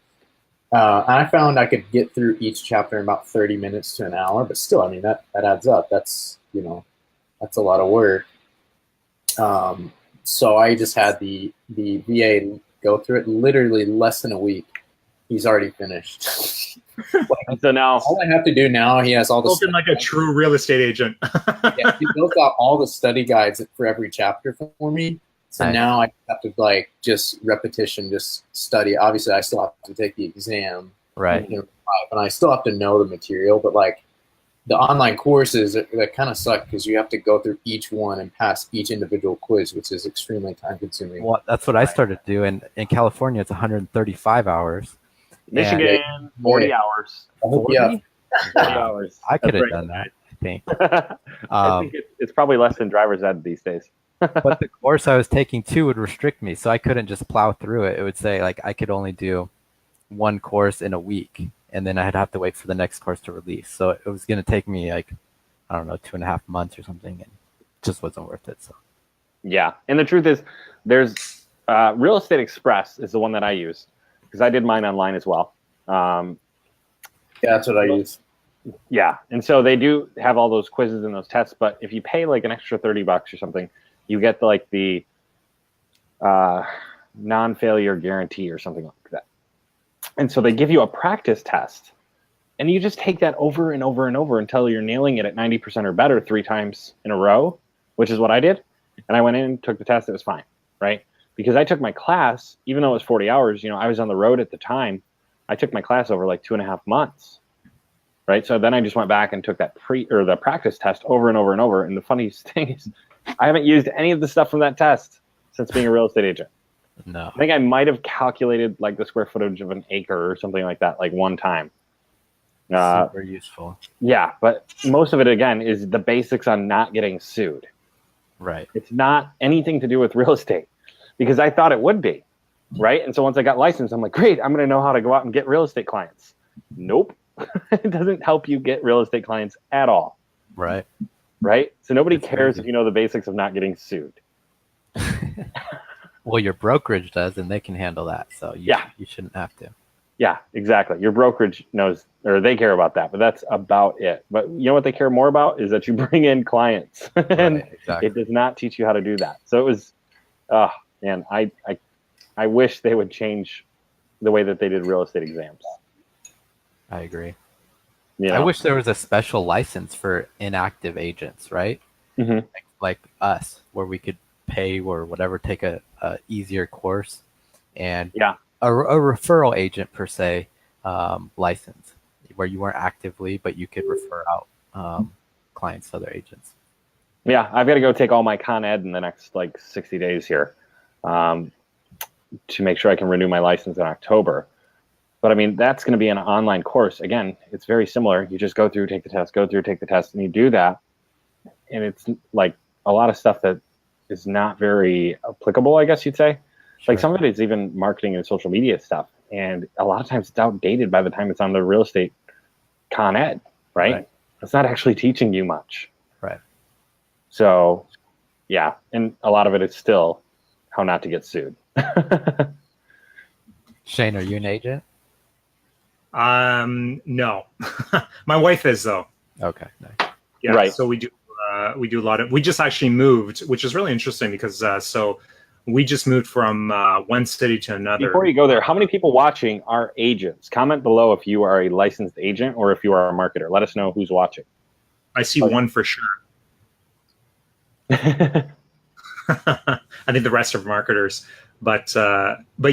And I found I could get through each chapter in about 30 minutes to an hour, but still, I mean, that adds up. That's, that's a lot of work. So I just had the VA go through it. Literally less than a week, he's already finished. And so now, all I have to do now, he has all the Spoken like a true real estate agent. yeah, he built out all the study guides for every chapter for me. So Nice. now I have to like just repetition, just study. Obviously, I still have to take the exam, Right. and I still have to know the material. But like the online courses, that kind of suck because you have to go through each one and pass each individual quiz, which is extremely time consuming. Well, that's what I started to do. And in California, it's 135 hours. Michigan, 40 hours. Yeah, 40 hours. I could have That's done that, I think. I think it's probably less than driver's ed these days. But the course I was taking too would restrict me, so I couldn't just plow through it. It would say like I could only do one course in a week, and then I'd have to wait for the next course to release. So it was going to take me like, I don't know, 2.5 months or something, and it just wasn't worth it. So Yeah, and the truth is, there's Real Estate Express is the one that I use because I did mine online as well. yeah, that's what I use. Yeah, and so they do have all those quizzes and those tests, but if you pay like an extra $30 or something, you get the non-failure guarantee or something like that. And so they give you a practice test, and you just take that over and over and over until you're nailing it at 90% or better 3 times in a row, which is what I did. And I went in, took the test, it was fine, right? Because I took my class, even though it was 40 hours, I was on the road at the time. I took my class over like 2.5 months, right? So then I just went back and took that the practice test over and over and over. And the funniest thing is I haven't used any of the stuff from that test since being a real estate agent. no. I think I might have calculated like the square footage of an acre or something like that, like one time. Super useful. Yeah, but most of it, again, is the basics on not getting sued. Right. It's not anything to do with real estate because I thought it would be, right? And so once I got licensed, I'm like, great, I'm going to know how to go out and get real estate clients. Nope. It doesn't help you get real estate clients at all. Right. Right? So nobody That's cares crazy. if you know the basics of not getting sued. Well, your brokerage does, and they can handle that. So you shouldn't have to. Yeah, exactly. Your brokerage knows, or they care about that, but that's about it. But you know what they care more about is that you bring in clients. And Right, exactly. it does not teach you how to do that. So it was, man, I wish they would change the way that they did real estate exams. I agree. You know? I wish there was a special license for inactive agents, right? Mhm. Like us, where we could pay or whatever, take a easier course, and a referral agent per se license, where you weren't actively, but you could refer out clients to other agents. Yeah, I've got to go take all my Con Ed in the next like 60 days here to make sure I can renew my license in October. But I mean, that's going to be an online course. Again, it's very similar. You just go through, take the test, go through, take the test, and you do that. And it's like a lot of stuff that is not very applicable, I guess you'd say. Sure. Like some of it is even marketing and social media stuff. And a lot of times it's outdated by the time it's on the real estate Con Ed, right? It's not actually teaching you much. Right. So, yeah. And a lot of it is still how not to get sued. Shane, are you an agent? No. My wife is though. Okay. Nice. Yeah. Right. So we do a lot of. We just actually moved, which is really interesting because so we just moved from one city to another. Before you go there, how many people watching are agents? Comment below if you are a licensed agent or if you are a marketer. Let us know who's watching. I see one for sure. I think the rest are marketers. But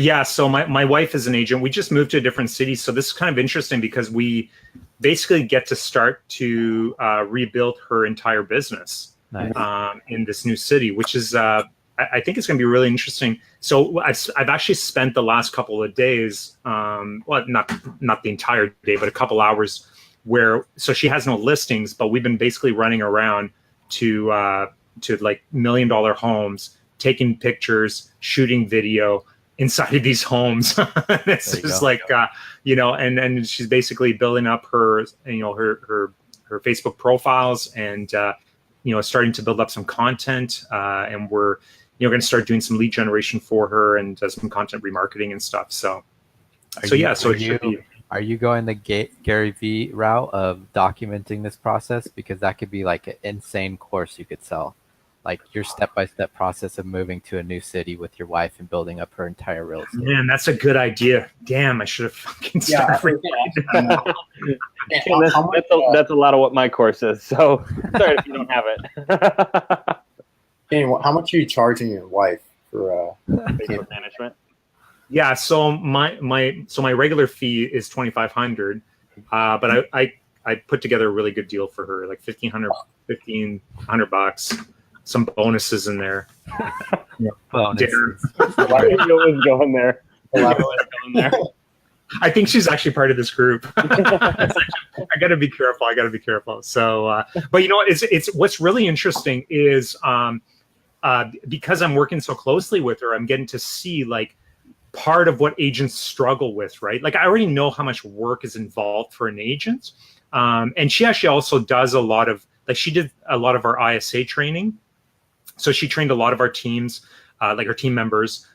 yeah, so my wife is an agent. We just moved to a different city. So this is kind of interesting because we basically get to start to rebuild her entire business in this new city, which is, I think it's going to be really interesting. So I've actually spent the last couple of days, well, not the entire day, but a couple hours so she has no listings, but we've been basically running around to like $1 million homes, taking pictures, shooting video inside of these homes. It's just like, and she's basically building up her, her Facebook profiles and, starting to build up some content. And we're, going to start doing some lead generation for her and some content remarketing and stuff. So, are you going the Gary V route of documenting this process? Because that could be like an insane course you could sell. like your step-by-step process of moving to a new city with your wife and building up her entire real estate. Man, that's a good idea. Damn, I should have fucking Yeah, started. That's a lot of what my course is. So sorry if you don't have it. Hey, how much are you charging your wife for Facebook management. Yeah, so my regular fee is $2,500, but I put together a really good deal for her, like $1,500, some bonuses in there. Bonuses. Why are you always going there? I think she's actually part of this group. I got to be careful. So, but you know, it's what's really interesting is because I'm working so closely with her, I'm getting to see like part of what agents struggle with, right? Like I already know how much work is involved for an agent. And she actually also does a lot of, like she did a lot of our ISA training. So she trained a lot of our teams, like our team members,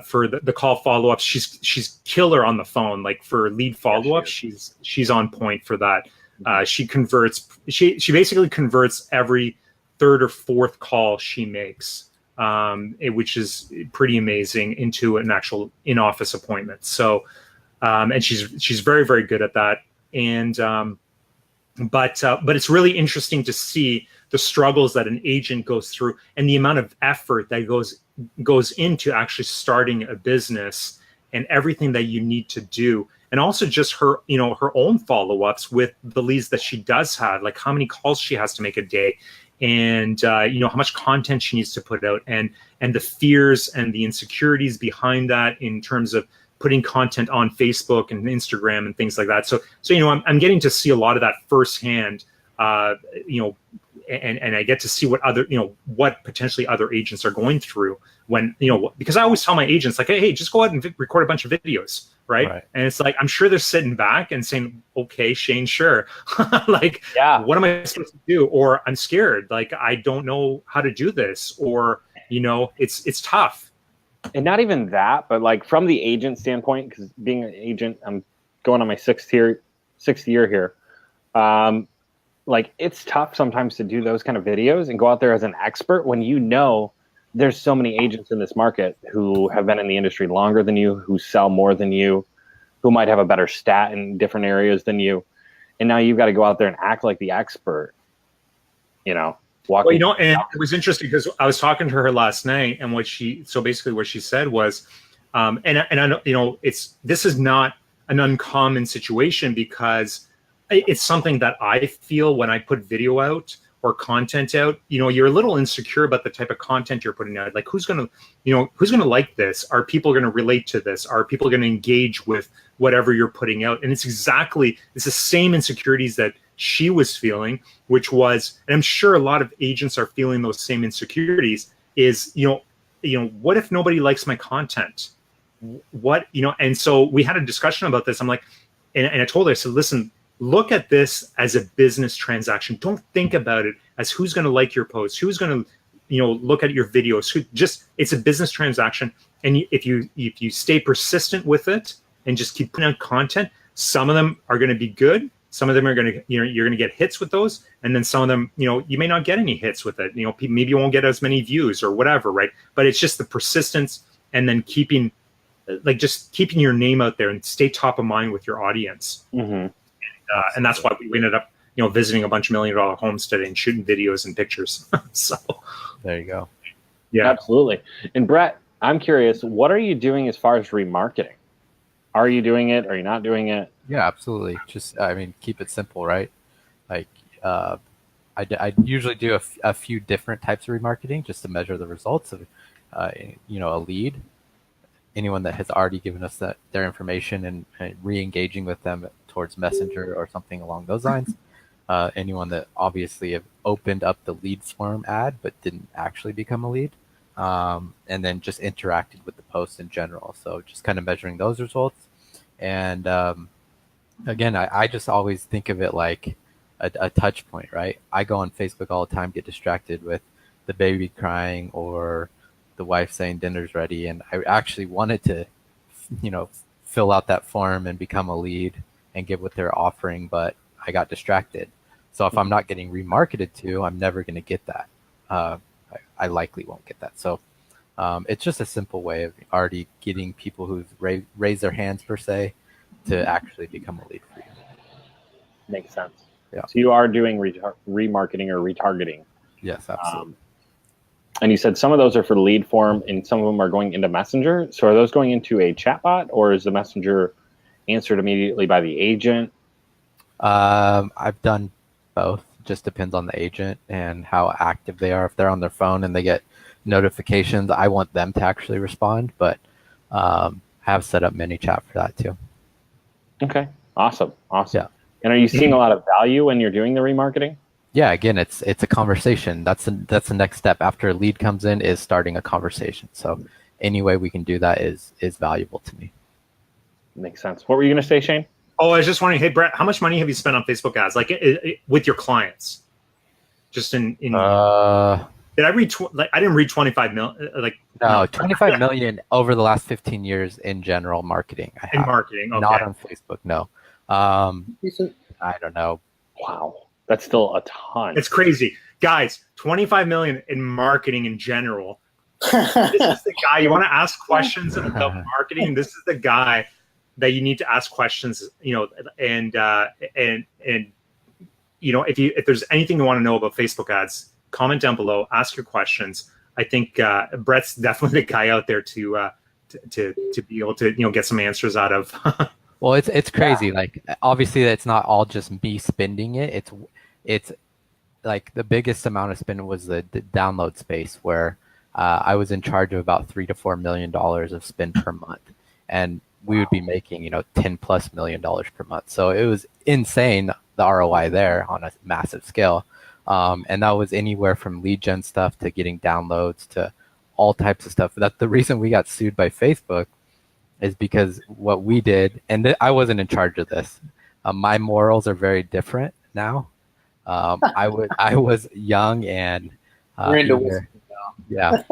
for the call follow-ups. She's killer on the phone. Like for lead follow-ups, she's on point for that. She basically converts every third or fourth call she makes, which is pretty amazing, into an actual in-office appointment. So, and she's very, very good at that. And but it's really interesting to see the struggles that an agent goes through and the amount of effort that goes into actually starting a business and everything that you need to do. And also just her own follow-ups with the leads that she does have, like how many calls she has to make a day, and how much content she needs to put out, and the fears and the insecurities behind that in terms of putting content on Facebook and Instagram and things like that. So I'm getting to see a lot of that firsthand, and I get to see what potentially other agents are going through when, because I always tell my agents, like, hey, just go out and record a bunch of videos, right? And it's like, I'm sure they're sitting back and saying, okay, Shane, sure. Like, what am I supposed to do? Or I'm scared, like, I don't know how to do this, or, it's tough. And not even that, but like from the agent standpoint, because being an agent, I'm going on my sixth year here. Like it's tough sometimes to do those kind of videos and go out there as an expert when there's so many agents in this market who have been in the industry longer than you, who sell more than you, who might have a better stat in different areas than you. And now you've got to go out there and act like the expert, and it was interesting because I was talking to her last night, and what she said was, and I know, this is not an uncommon situation, because it's something that I feel when I put video out or content out. You're a little insecure about the type of content you're putting out. Like, who's gonna like this? Are people gonna relate to this? Are people gonna engage with whatever you're putting out? And it's the same insecurities that she was feeling, which was, and I'm sure a lot of agents are feeling those same insecurities, is, what if nobody likes my content? And so we had a discussion about this. I'm like, and I told her, I said, listen, look at this as a business transaction. Don't think about it as who's going to like your post, who's going to, look at your videos. It's a business transaction. And if you stay persistent with it and just keep putting out content, some of them are going to be good. Some of them are going to, you're going to get hits with those. And then some of them, you may not get any hits with it. Maybe you won't get as many views or whatever, right? But it's just the persistence, and then keeping your name out there and stay top of mind with your audience. Mm-hmm. And that's why we ended up, visiting a bunch of $1 million homes today and shooting videos and pictures. So there you go. Yeah, absolutely. And Brett, I'm curious, what are you doing as far as remarketing? Are you doing it? Are you not doing it? Yeah, absolutely. Just, keep it simple, right? Like, I usually do a few different types of remarketing just to measure the results of, a lead. Anyone that has already given us their information and re-engaging with them towards Messenger or something along those lines. Anyone that obviously have opened up the lead form ad but didn't actually become a lead. And then just interacted with the post in general. So just kind of measuring those results. And again, I just always think of it like a touch point, right? I go on Facebook all the time, get distracted with the baby crying or the wife saying dinner's ready. And I actually wanted to, fill out that form and become a lead and get what they're offering, but I got distracted. So if I'm not getting remarketed to, I'm never going to get that. I likely won't get that. So it's just a simple way of already getting people who've raised their hands per se to actually become a lead for you. Makes sense. Yeah. So you are doing remarketing or retargeting. Yes, absolutely. And you said some of those are for lead form and some of them are going into Messenger. So are those going into a chatbot, or is the Messenger answered immediately by the agent? I've done both. Just depends on the agent and how active they are. If they're on their phone and they get notifications, I want them to actually respond, but have set up ManyChat for that too. Okay. Awesome. Yeah. And are you seeing a lot of value when you're doing the remarketing? Yeah, again, it's a conversation. That's the next step after a lead comes in, is starting a conversation. So any way we can do that is valuable to me. Makes sense. What were you going to say, Shane? Oh, I was just wondering, hey Brett, how much money have you spent on Facebook ads, like with your clients? Just in did I read? I didn't read 25 million. No, 25 million over the last 15 years in general marketing. In marketing, okay. Not on Facebook. No. I don't know. Wow. That's still a ton. It's crazy. Guys, 25 million in marketing in general. This is the guy you want to ask questions about marketing. This is the guy that you need to ask questions, and if there's anything you want to know about Facebook ads, comment down below, ask your questions. I think Brett's definitely the guy out there to be able to get some answers out of. Well, it's crazy. Yeah. Like, obviously, it's not all just me spending it. It's like the biggest amount of spend was the download space, where I was in charge of about $3 to $4 million of spend per month, and we would be making $10+ million per month. So it was insane, the ROI there on a massive scale, and that was anywhere from lead gen stuff to getting downloads to all types of stuff. That's the reason we got sued by Facebook, is because what we did, and I wasn't in charge of this. My morals are very different now. I was young and yeah.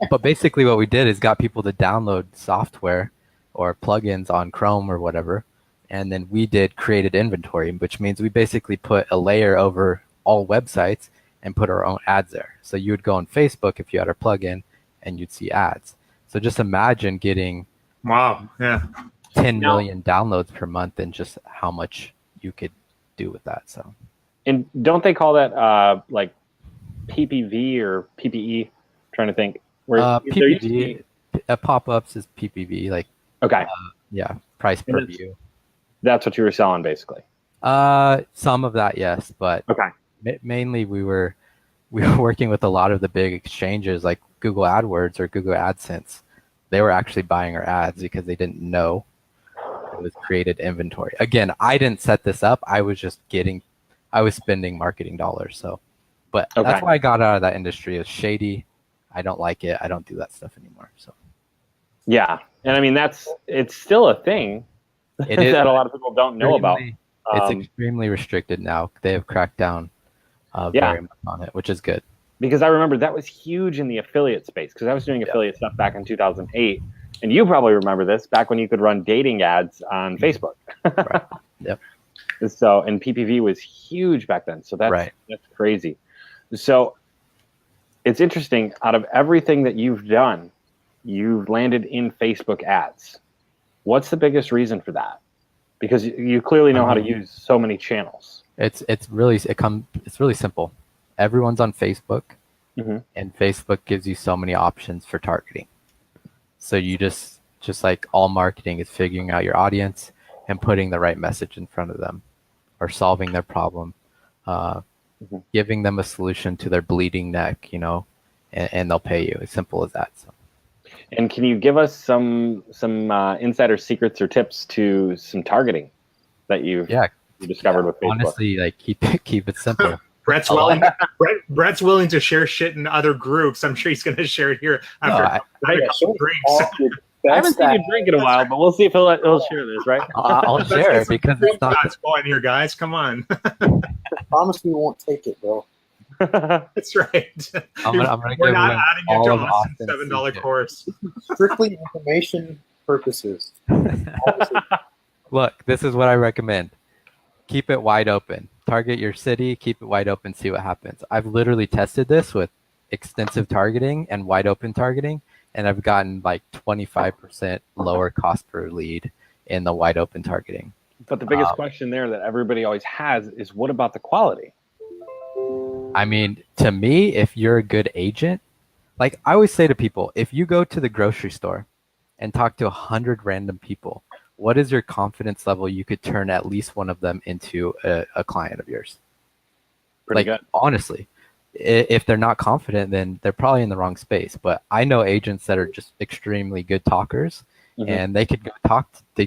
But basically what we did is got people to download software or plugins on Chrome or whatever, and then we created inventory, which means we basically put a layer over all websites and put our own ads there. So you would go on Facebook if you had our plugin and you'd see ads. So just imagine getting 10 million downloads per month and just how much you could do with that. So, and don't they call that like PPV or PPE? I'm trying to think. Where PPV pop-ups is PPV, like okay, price per view. That's what you were selling, basically. Some of that, yes, but okay. Mainly we were working with a lot of the big exchanges like Google AdWords or Google AdSense. They were actually buying our ads because they didn't know it was created inventory. Again, I didn't set this up. I was spending marketing dollars. So, but that's why I got out of that industry. It's shady. I don't like it. I don't do that stuff anymore. So, yeah, and I mean it's still a thing that a lot of people don't know about. It's extremely restricted now. They have cracked down very much on it, which is good. Because I remember that was huge in the affiliate space, because I was doing affiliate stuff back in 2008. And you probably remember this, back when you could run dating ads on Facebook. Right. Yep. So, and PPV was huge back then. So that's crazy. So it's interesting, out of everything that you've done, you've landed in Facebook ads. What's the biggest reason for that? Because you clearly know how to use so many channels. It's really simple. Everyone's on Facebook, and Facebook gives you so many options for targeting. So you just like all marketing is figuring out your audience and putting the right message in front of them, or solving their problem, giving them a solution to their bleeding neck, and they'll pay you. As simple as that. So. And can you give us some insider secrets or tips to some targeting that you discovered with Facebook? Honestly, like keep it simple. Brett's willing to share shit in other groups. I'm sure he's going to share it here after a couple drinks. I haven't seen you drink in a while, but we'll see if he'll share this, right? I'll share it because it's not. Shots going here, guys. Come on. I promise we won't take it, bro. That's right. We're not adding it to Austin's $7 course. Strictly information purposes. Look, this is what I recommend. Keep it wide open. Target your city, keep it wide open, see what happens. I've literally tested this with extensive targeting and wide open targeting, and I've gotten like 25% lower cost per lead in the wide open targeting. But the biggest question there that everybody always has is, what about the quality? I mean, to me, if you're a good agent, like I always say to people, if you go to the grocery store and talk to 100 random people, what is your confidence level you could turn at least one of them into a client of yours? Pretty good. Honestly, if they're not confident, then they're probably in the wrong space. But I know agents that are just extremely good talkers, and they could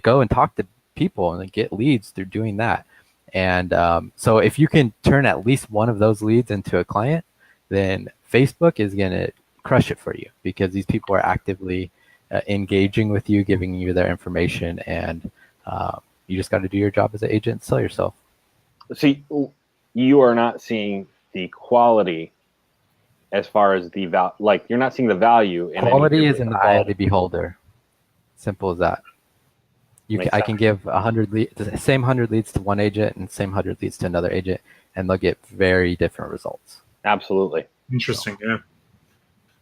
go and talk to people and get leads through doing that. And so if you can turn at least one of those leads into a client, then Facebook is going to crush it for you, because these people are actively engaging with you, giving you their information, and you just got to do your job as an agent and sell yourself. See, you are not seeing the quality as far as the value. Like, you're not seeing the value in quality is in the eye of the beholder. Simple as that. I can give 100 the same 100 leads to one agent and same 100 leads to another agent, and they'll get very different results. Absolutely. Interesting. Yeah.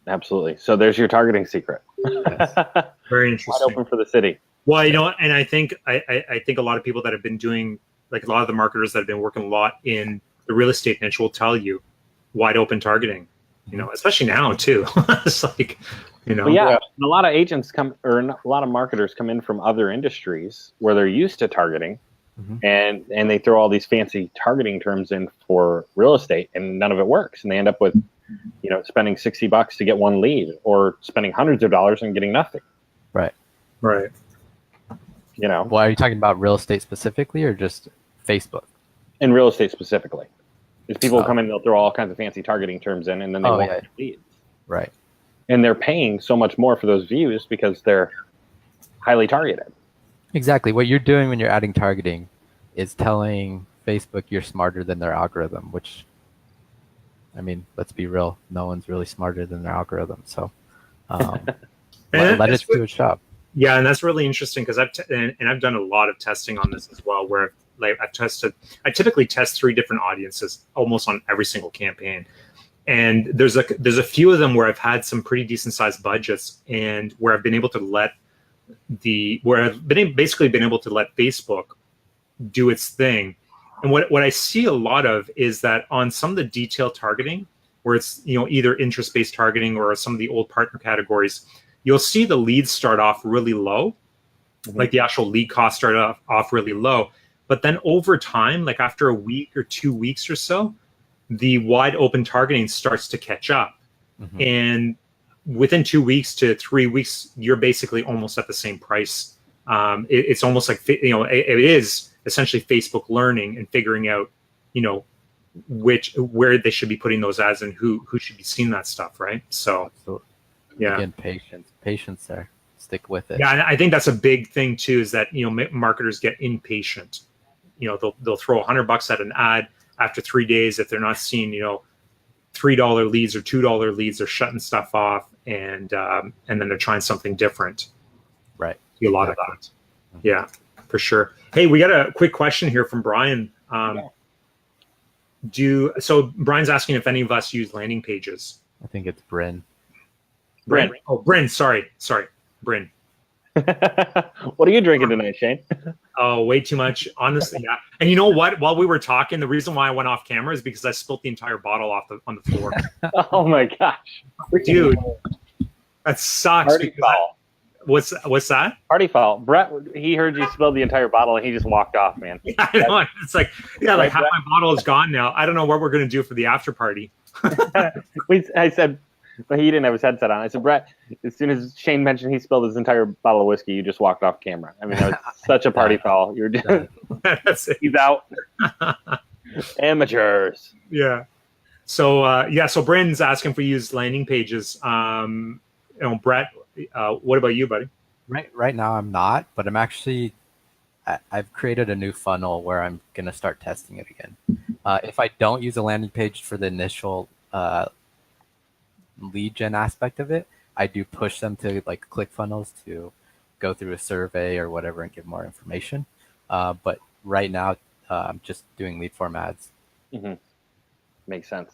Absolutely. So there's your targeting secret. Yes. Very interesting. Wide open for the city. Well, you know, and I think I think a lot of people that have been doing, like a lot of the marketers that have been working a lot in the real estate niche will tell you wide open targeting, you know, especially now too. It's like, you know, well, yeah, a lot of agents a lot of marketers come in from other industries where they're used to targeting, and they throw all these fancy targeting terms in for real estate, and none of it works, and they end up with, you know, spending $60 to get one lead, or spending hundreds of dollars and getting nothing. Right. Right. You know, well, are you talking about real estate specifically or just Facebook? In real estate specifically, because people come in, they'll throw all kinds of fancy targeting terms in, and then they won't get leads. Right. And they're paying so much more for those views because they're highly targeted. Exactly. What you're doing when you're adding targeting is telling Facebook you're smarter than their algorithm, which, I mean, let's be real, no one's really smarter than their algorithm. So let it do its job. Yeah, and that's really interesting, because I've done a lot of testing on this as well, where like I typically test 3 different audiences almost on every single campaign. And there's a few of them where I've had some pretty decent sized budgets, and where I've been able to basically been able to let Facebook do its thing. And what I see a lot of is that on some of the detailed targeting, where it's, you know, either interest-based targeting or some of the old partner categories, you'll see the leads start off really low, like the actual lead cost start off really low. But then over time, like after a week or 2 weeks or so, the wide open targeting starts to catch up. And within 2 weeks to 3 weeks, you're basically almost at the same price. It's almost like, you know, it is essentially Facebook learning and figuring out, you know, where they should be putting those ads and who should be seeing that stuff, right? So, yeah. Again, patience there. Stick with it. Yeah, and I think that's a big thing too, is that, you know, marketers get impatient. You know, they'll throw $100 at an ad. After 3 days, if they're not seeing, you know, $3 leads or $2 leads, they're shutting stuff off, and then they're trying something different. Right. See a lot of that. Yeah, for sure. Hey, we got a quick question here from Brian. So Brian's asking if any of us use landing pages. I think it's Bryn. Bryn. Oh, Bryn. Sorry, Bryn. What are you drinking tonight, Shane? Oh, way too much. Honestly, yeah. And you know what? While we were talking, the reason why I went off camera is because I spilt the entire bottle on the floor. Oh my gosh, dude, that sucks. Party foul. What's that? Party foul. Brett, he heard you spill the entire bottle and he just walked off, man. Yeah, I know. It's like, yeah, like half my bottle is gone now. I don't know what we're gonna do for the after party. I said, but he didn't have his headset on. I said, Brett, as soon as Shane mentioned he spilled his entire bottle of whiskey, you just walked off camera. I mean, that was such a party foul. You're doing. He's out. Amateurs. Yeah. So so Brandon's asking for you use landing pages. You know, Brett, what about you, buddy? Right now I'm not, but I'm actually I've created a new funnel where I'm gonna start testing it again. If I don't use a landing page for the initial lead gen aspect of it, I do push them to like ClickFunnels to go through a survey or whatever and give more information. But right now, I'm just doing lead form ads. Makes sense.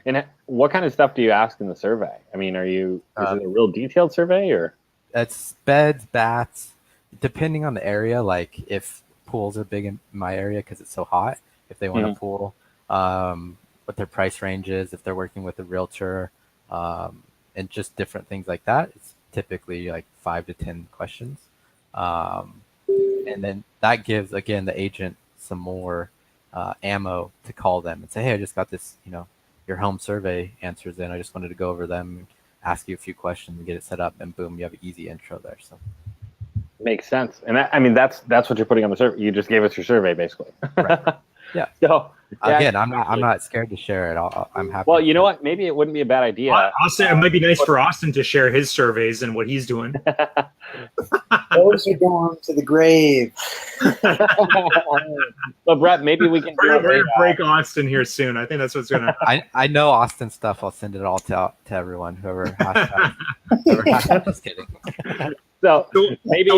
And what kind of stuff do you ask in the survey? I mean, is it a real detailed survey or? It's beds, baths, depending on the area. Like if pools are big in my area because it's so hot, if they want a pool, what their price range is, if they're working with a realtor, and just different things like that. It's typically like 5 to 10 questions. And then that gives, again, the agent some more ammo to call them and say, hey, I just got this, your home survey answers in. I just wanted to go over them, ask you a few questions and get it set up, and boom, you have an easy intro there. So makes sense. And that's what you're putting on the survey. You just gave us your survey, basically. Right. Yeah. So again, I'm not scared to share it. I'm happy. Well, you know what? Maybe it wouldn't be a bad idea. Austin, it might be nice for Austin to share his surveys and what he's doing. Those are going to the grave. Well, Brett, maybe we can. We're going to break Austin here soon. I think that's what's going to happen. I know Austin stuff. I'll send it all to everyone. Whoever just kidding. So maybe.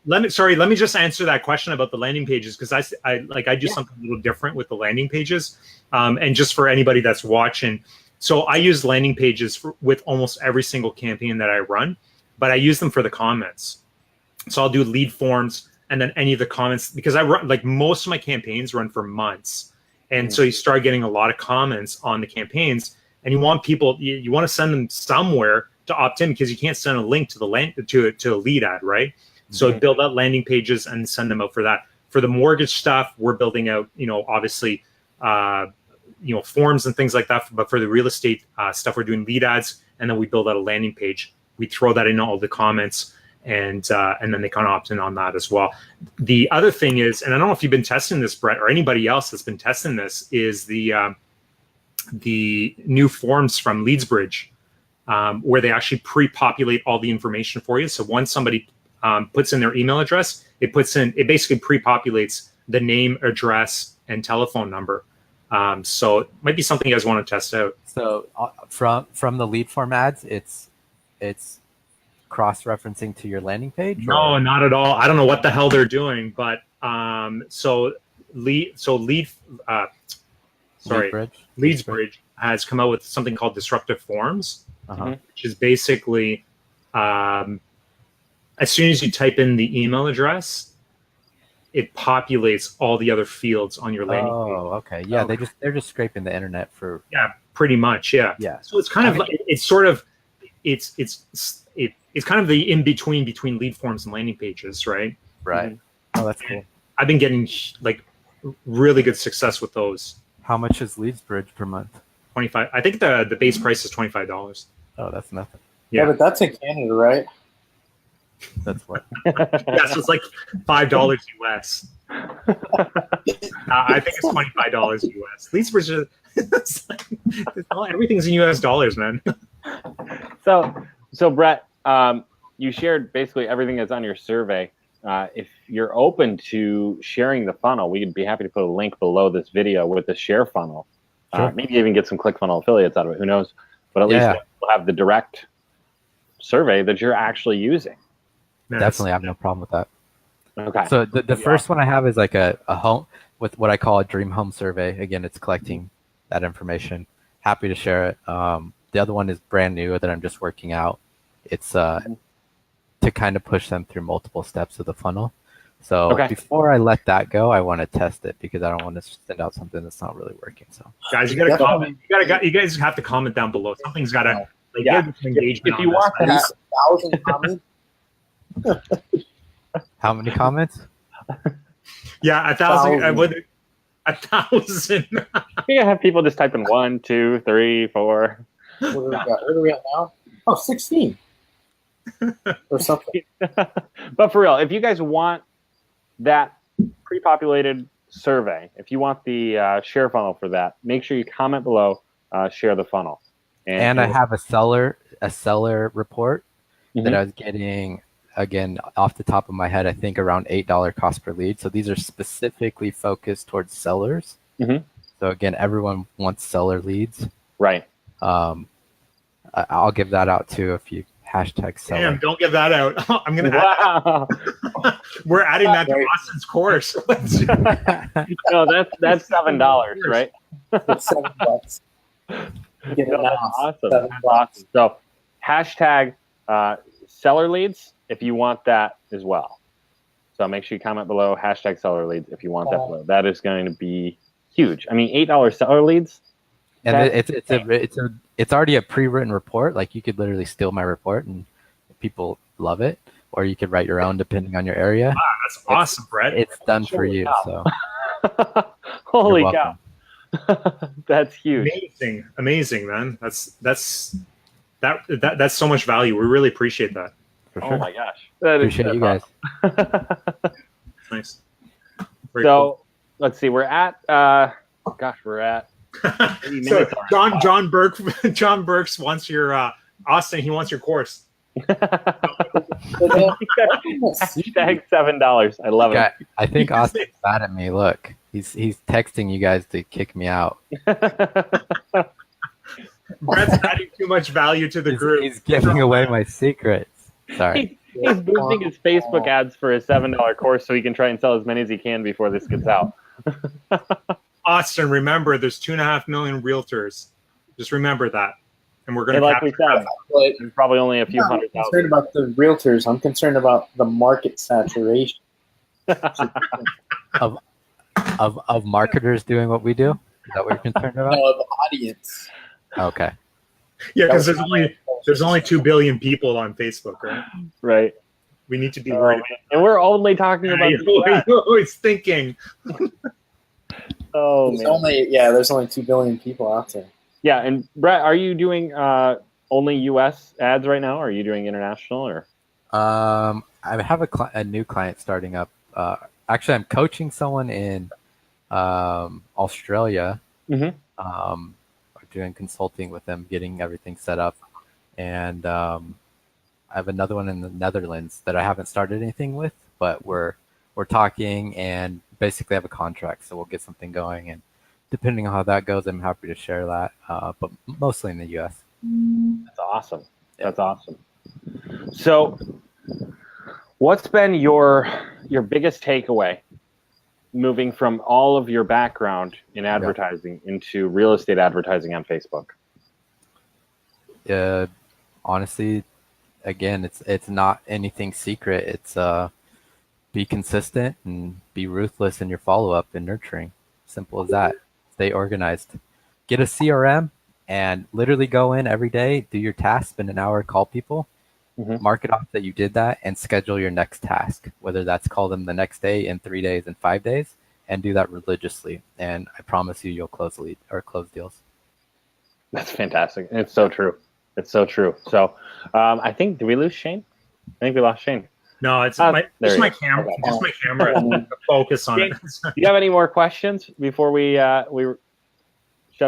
Let me just answer that question about the landing pages, because I do something a little different with the landing pages, and just for anybody that's watching. So I use landing pages with almost every single campaign that I run, but I use them for the comments. So I'll do lead forms and then any of the comments, because I run, like, most of my campaigns run for months, and so you start getting a lot of comments on the campaigns, and you want people, you want to send them somewhere to opt in, because you can't send a link to the to a lead ad, right? So build out landing pages and send them out for that. For the mortgage stuff, we're building out, obviously, forms and things like that. But for the real estate stuff, we're doing lead ads, and then we build out a landing page. We throw that in all the comments, and then they kind of opt in on that as well. The other thing is, and I don't know if you've been testing this, Brett, or anybody else that's been testing this, is the new forms from LeadsBridge, where they actually pre-populate all the information for you. So once somebody puts in their email address, it basically pre-populates the name, address, and telephone number. So it might be something you guys want to test out. So from the lead form ads, it's cross-referencing to your landing page? No, not at all. I don't know what the hell they're doing, but LeadsBridge has come out with something called disruptive forms, which is basically as soon as you type in the email address, it populates all the other fields on your landing page. Oh, okay. Yeah, they're just scraping the internet for. Yeah, pretty much. Yeah. Yeah. So it's kind of like it's kind of the in between lead forms and landing pages, right? Right. Oh, that's cool. I've been getting like really good success with those. How much is LeadsBridge per month? $25. I think the base price is $25. Oh, that's nothing. Yeah, but that's in Canada, right? That's what. Yeah, so it's like $5 US. I think it's $25 US. LeadsBridge, everything's in US dollars, man. So Brett, you shared basically everything that's on your survey. If you're open to sharing the funnel, we'd be happy to put a link below this video with the share funnel. Sure. Maybe even get some ClickFunnels affiliates out of it. Who knows? But at least we'll have the direct survey that you're actually using. Definitely, I have no problem with that. Okay. So the first one I have is like a home with what I call a dream home survey. Again, it's collecting that information. Happy to share it. The other one is brand new that I'm just working out. It's to kind of push them through multiple steps of the funnel. So before I let that go, I want to test it because I don't want to send out something that's not really working. So guys, you got to comment. You guys have to comment down below. Something's got to engagement. If you want at least 1,000 comments. How many comments? Yeah, 1,000. I would 1,000. You have people just typing 1, 2, 3, 4. What are we at now? Oh, 16. Or something. But for real, if you guys want that pre-populated survey, if you want the share funnel for that, make sure you comment below, share the funnel. And I have a seller report that I was getting, again, off the top of my head, I think around $8 cost per lead. So these are specifically focused towards sellers. So again, everyone wants seller leads. Right. I'll give that out too if you hashtag seller. Damn, don't give that out. I'm going to add We're adding that to Austin's course. No, that's $7, right? That's $7. Get it No, that's now. awesome. 7 That's bucks. awesome. So hashtag seller leads if you want that as well. So make sure you comment below hashtag seller leads if you want that below. That is going to be huge. I mean, $8 seller leads. And That's it's already a pre-written report. Like you could literally steal my report and people love it, or you could write your own depending on your area. That's awesome, Brett. It's done for Holy you. cow. So Holy you're cow. welcome. That's huge. Amazing, man. That's so much value. We really appreciate that. For sure. Oh my gosh. That Appreciate you guys. It's nice. Very So let's see. We're at we're at cool. 80 So minutes already. John Burks wants your Austin. He wants your course. Hashtag $7. I love Yeah, it. I think Austin's mad at me. Look, he's texting you guys to kick me out. Brett's adding too much value to the group. He's giving away my secrets. Sorry. He's boosting his Facebook ads for his $7 course so he can try and sell as many as he can before this gets out. Austin, remember, there's 2.5 million realtors. Just remember that, and we're going And to like we capture said, But there's probably only a few I'm hundred not thousand. concerned about the realtors. I'm concerned about the market saturation. Of marketers doing what we do? Is that what you're concerned about? No, the audience. Okay. Yeah, because there's only 2 billion people on Facebook, right? Right. We need to be Oh, worried. man. And we're only talking about the US. You're always thinking. Oh man. There's only 2 billion people out there. Yeah, and Brett, are you doing only US ads right now? Or are you doing international or? I have a new client starting up. Actually, I'm coaching someone in Australia. Mhm. Doing consulting with them, getting everything set up, and I have another one in the Netherlands that I haven't started anything with, but we're talking and basically have a contract, so we'll get something going. And depending on how that goes, I'm happy to share that. But mostly in the U.S. That's awesome. That's awesome. So, what's been your biggest takeaway moving from all of your background in advertising into real estate advertising on Facebook? Honestly, again, it's not anything secret. It's be consistent and be ruthless in your follow-up and nurturing. Simple as that. Stay organized. Get a CRM and literally go in every day, do your task, spend an hour, call people, mark it off that you did that, and schedule your next task, whether that's call them the next day, in 3 days, in 5 days, and do that religiously. And I promise you'll close deals. That's fantastic. It's so true. It's so true. So, I think, did we lose Shane? I think we lost Shane. No, it's there just he my is. camera. Okay. Just my camera. Focus on it. Do you have any more questions before we shut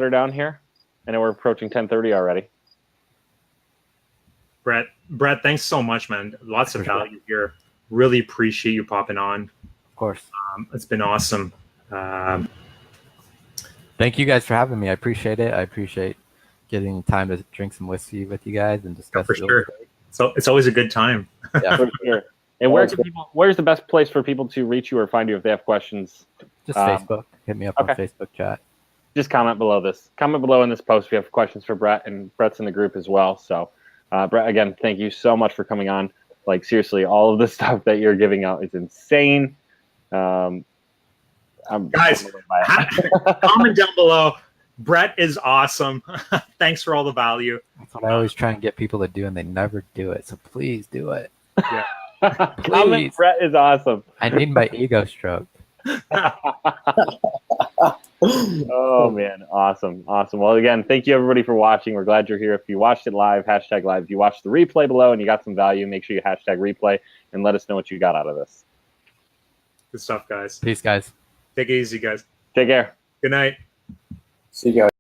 her down here? I know we're approaching 10:30 already. Brett, thanks so much, man. Lots of value here. Really appreciate you popping on. Of course. It's been awesome. Thank you guys for having me. I appreciate it. I appreciate getting time to drink some whiskey with you guys and discuss For real sure. estate. So it's always a good time. Yeah, For sure. And where's the best place for people to reach you or find you if they have questions? just Facebook. Hit me up on Facebook chat. Just comment below this. Comment below in this post if you have questions for Brett, and Brett's in the group as well. So, Brett, again, thank you so much for coming on. Like, seriously, all of the stuff that you're giving out is insane. I'm Guys, blown away by it. comment down below. Brett is awesome. Thanks for all the value. That's what I always try and get people to do, and they never do it. So please do it. Comment, Please. Brett is awesome. I need my ego stroked. Oh man, awesome. Well, again, thank you everybody for watching. We're glad you're here. If you watched it live, hashtag live. If you watched the replay below and you got some value, make sure you hashtag replay and let us know what you got out of this. Good stuff, guys. Peace, guys. Take it easy, guys. Take care. Good night. See you guys.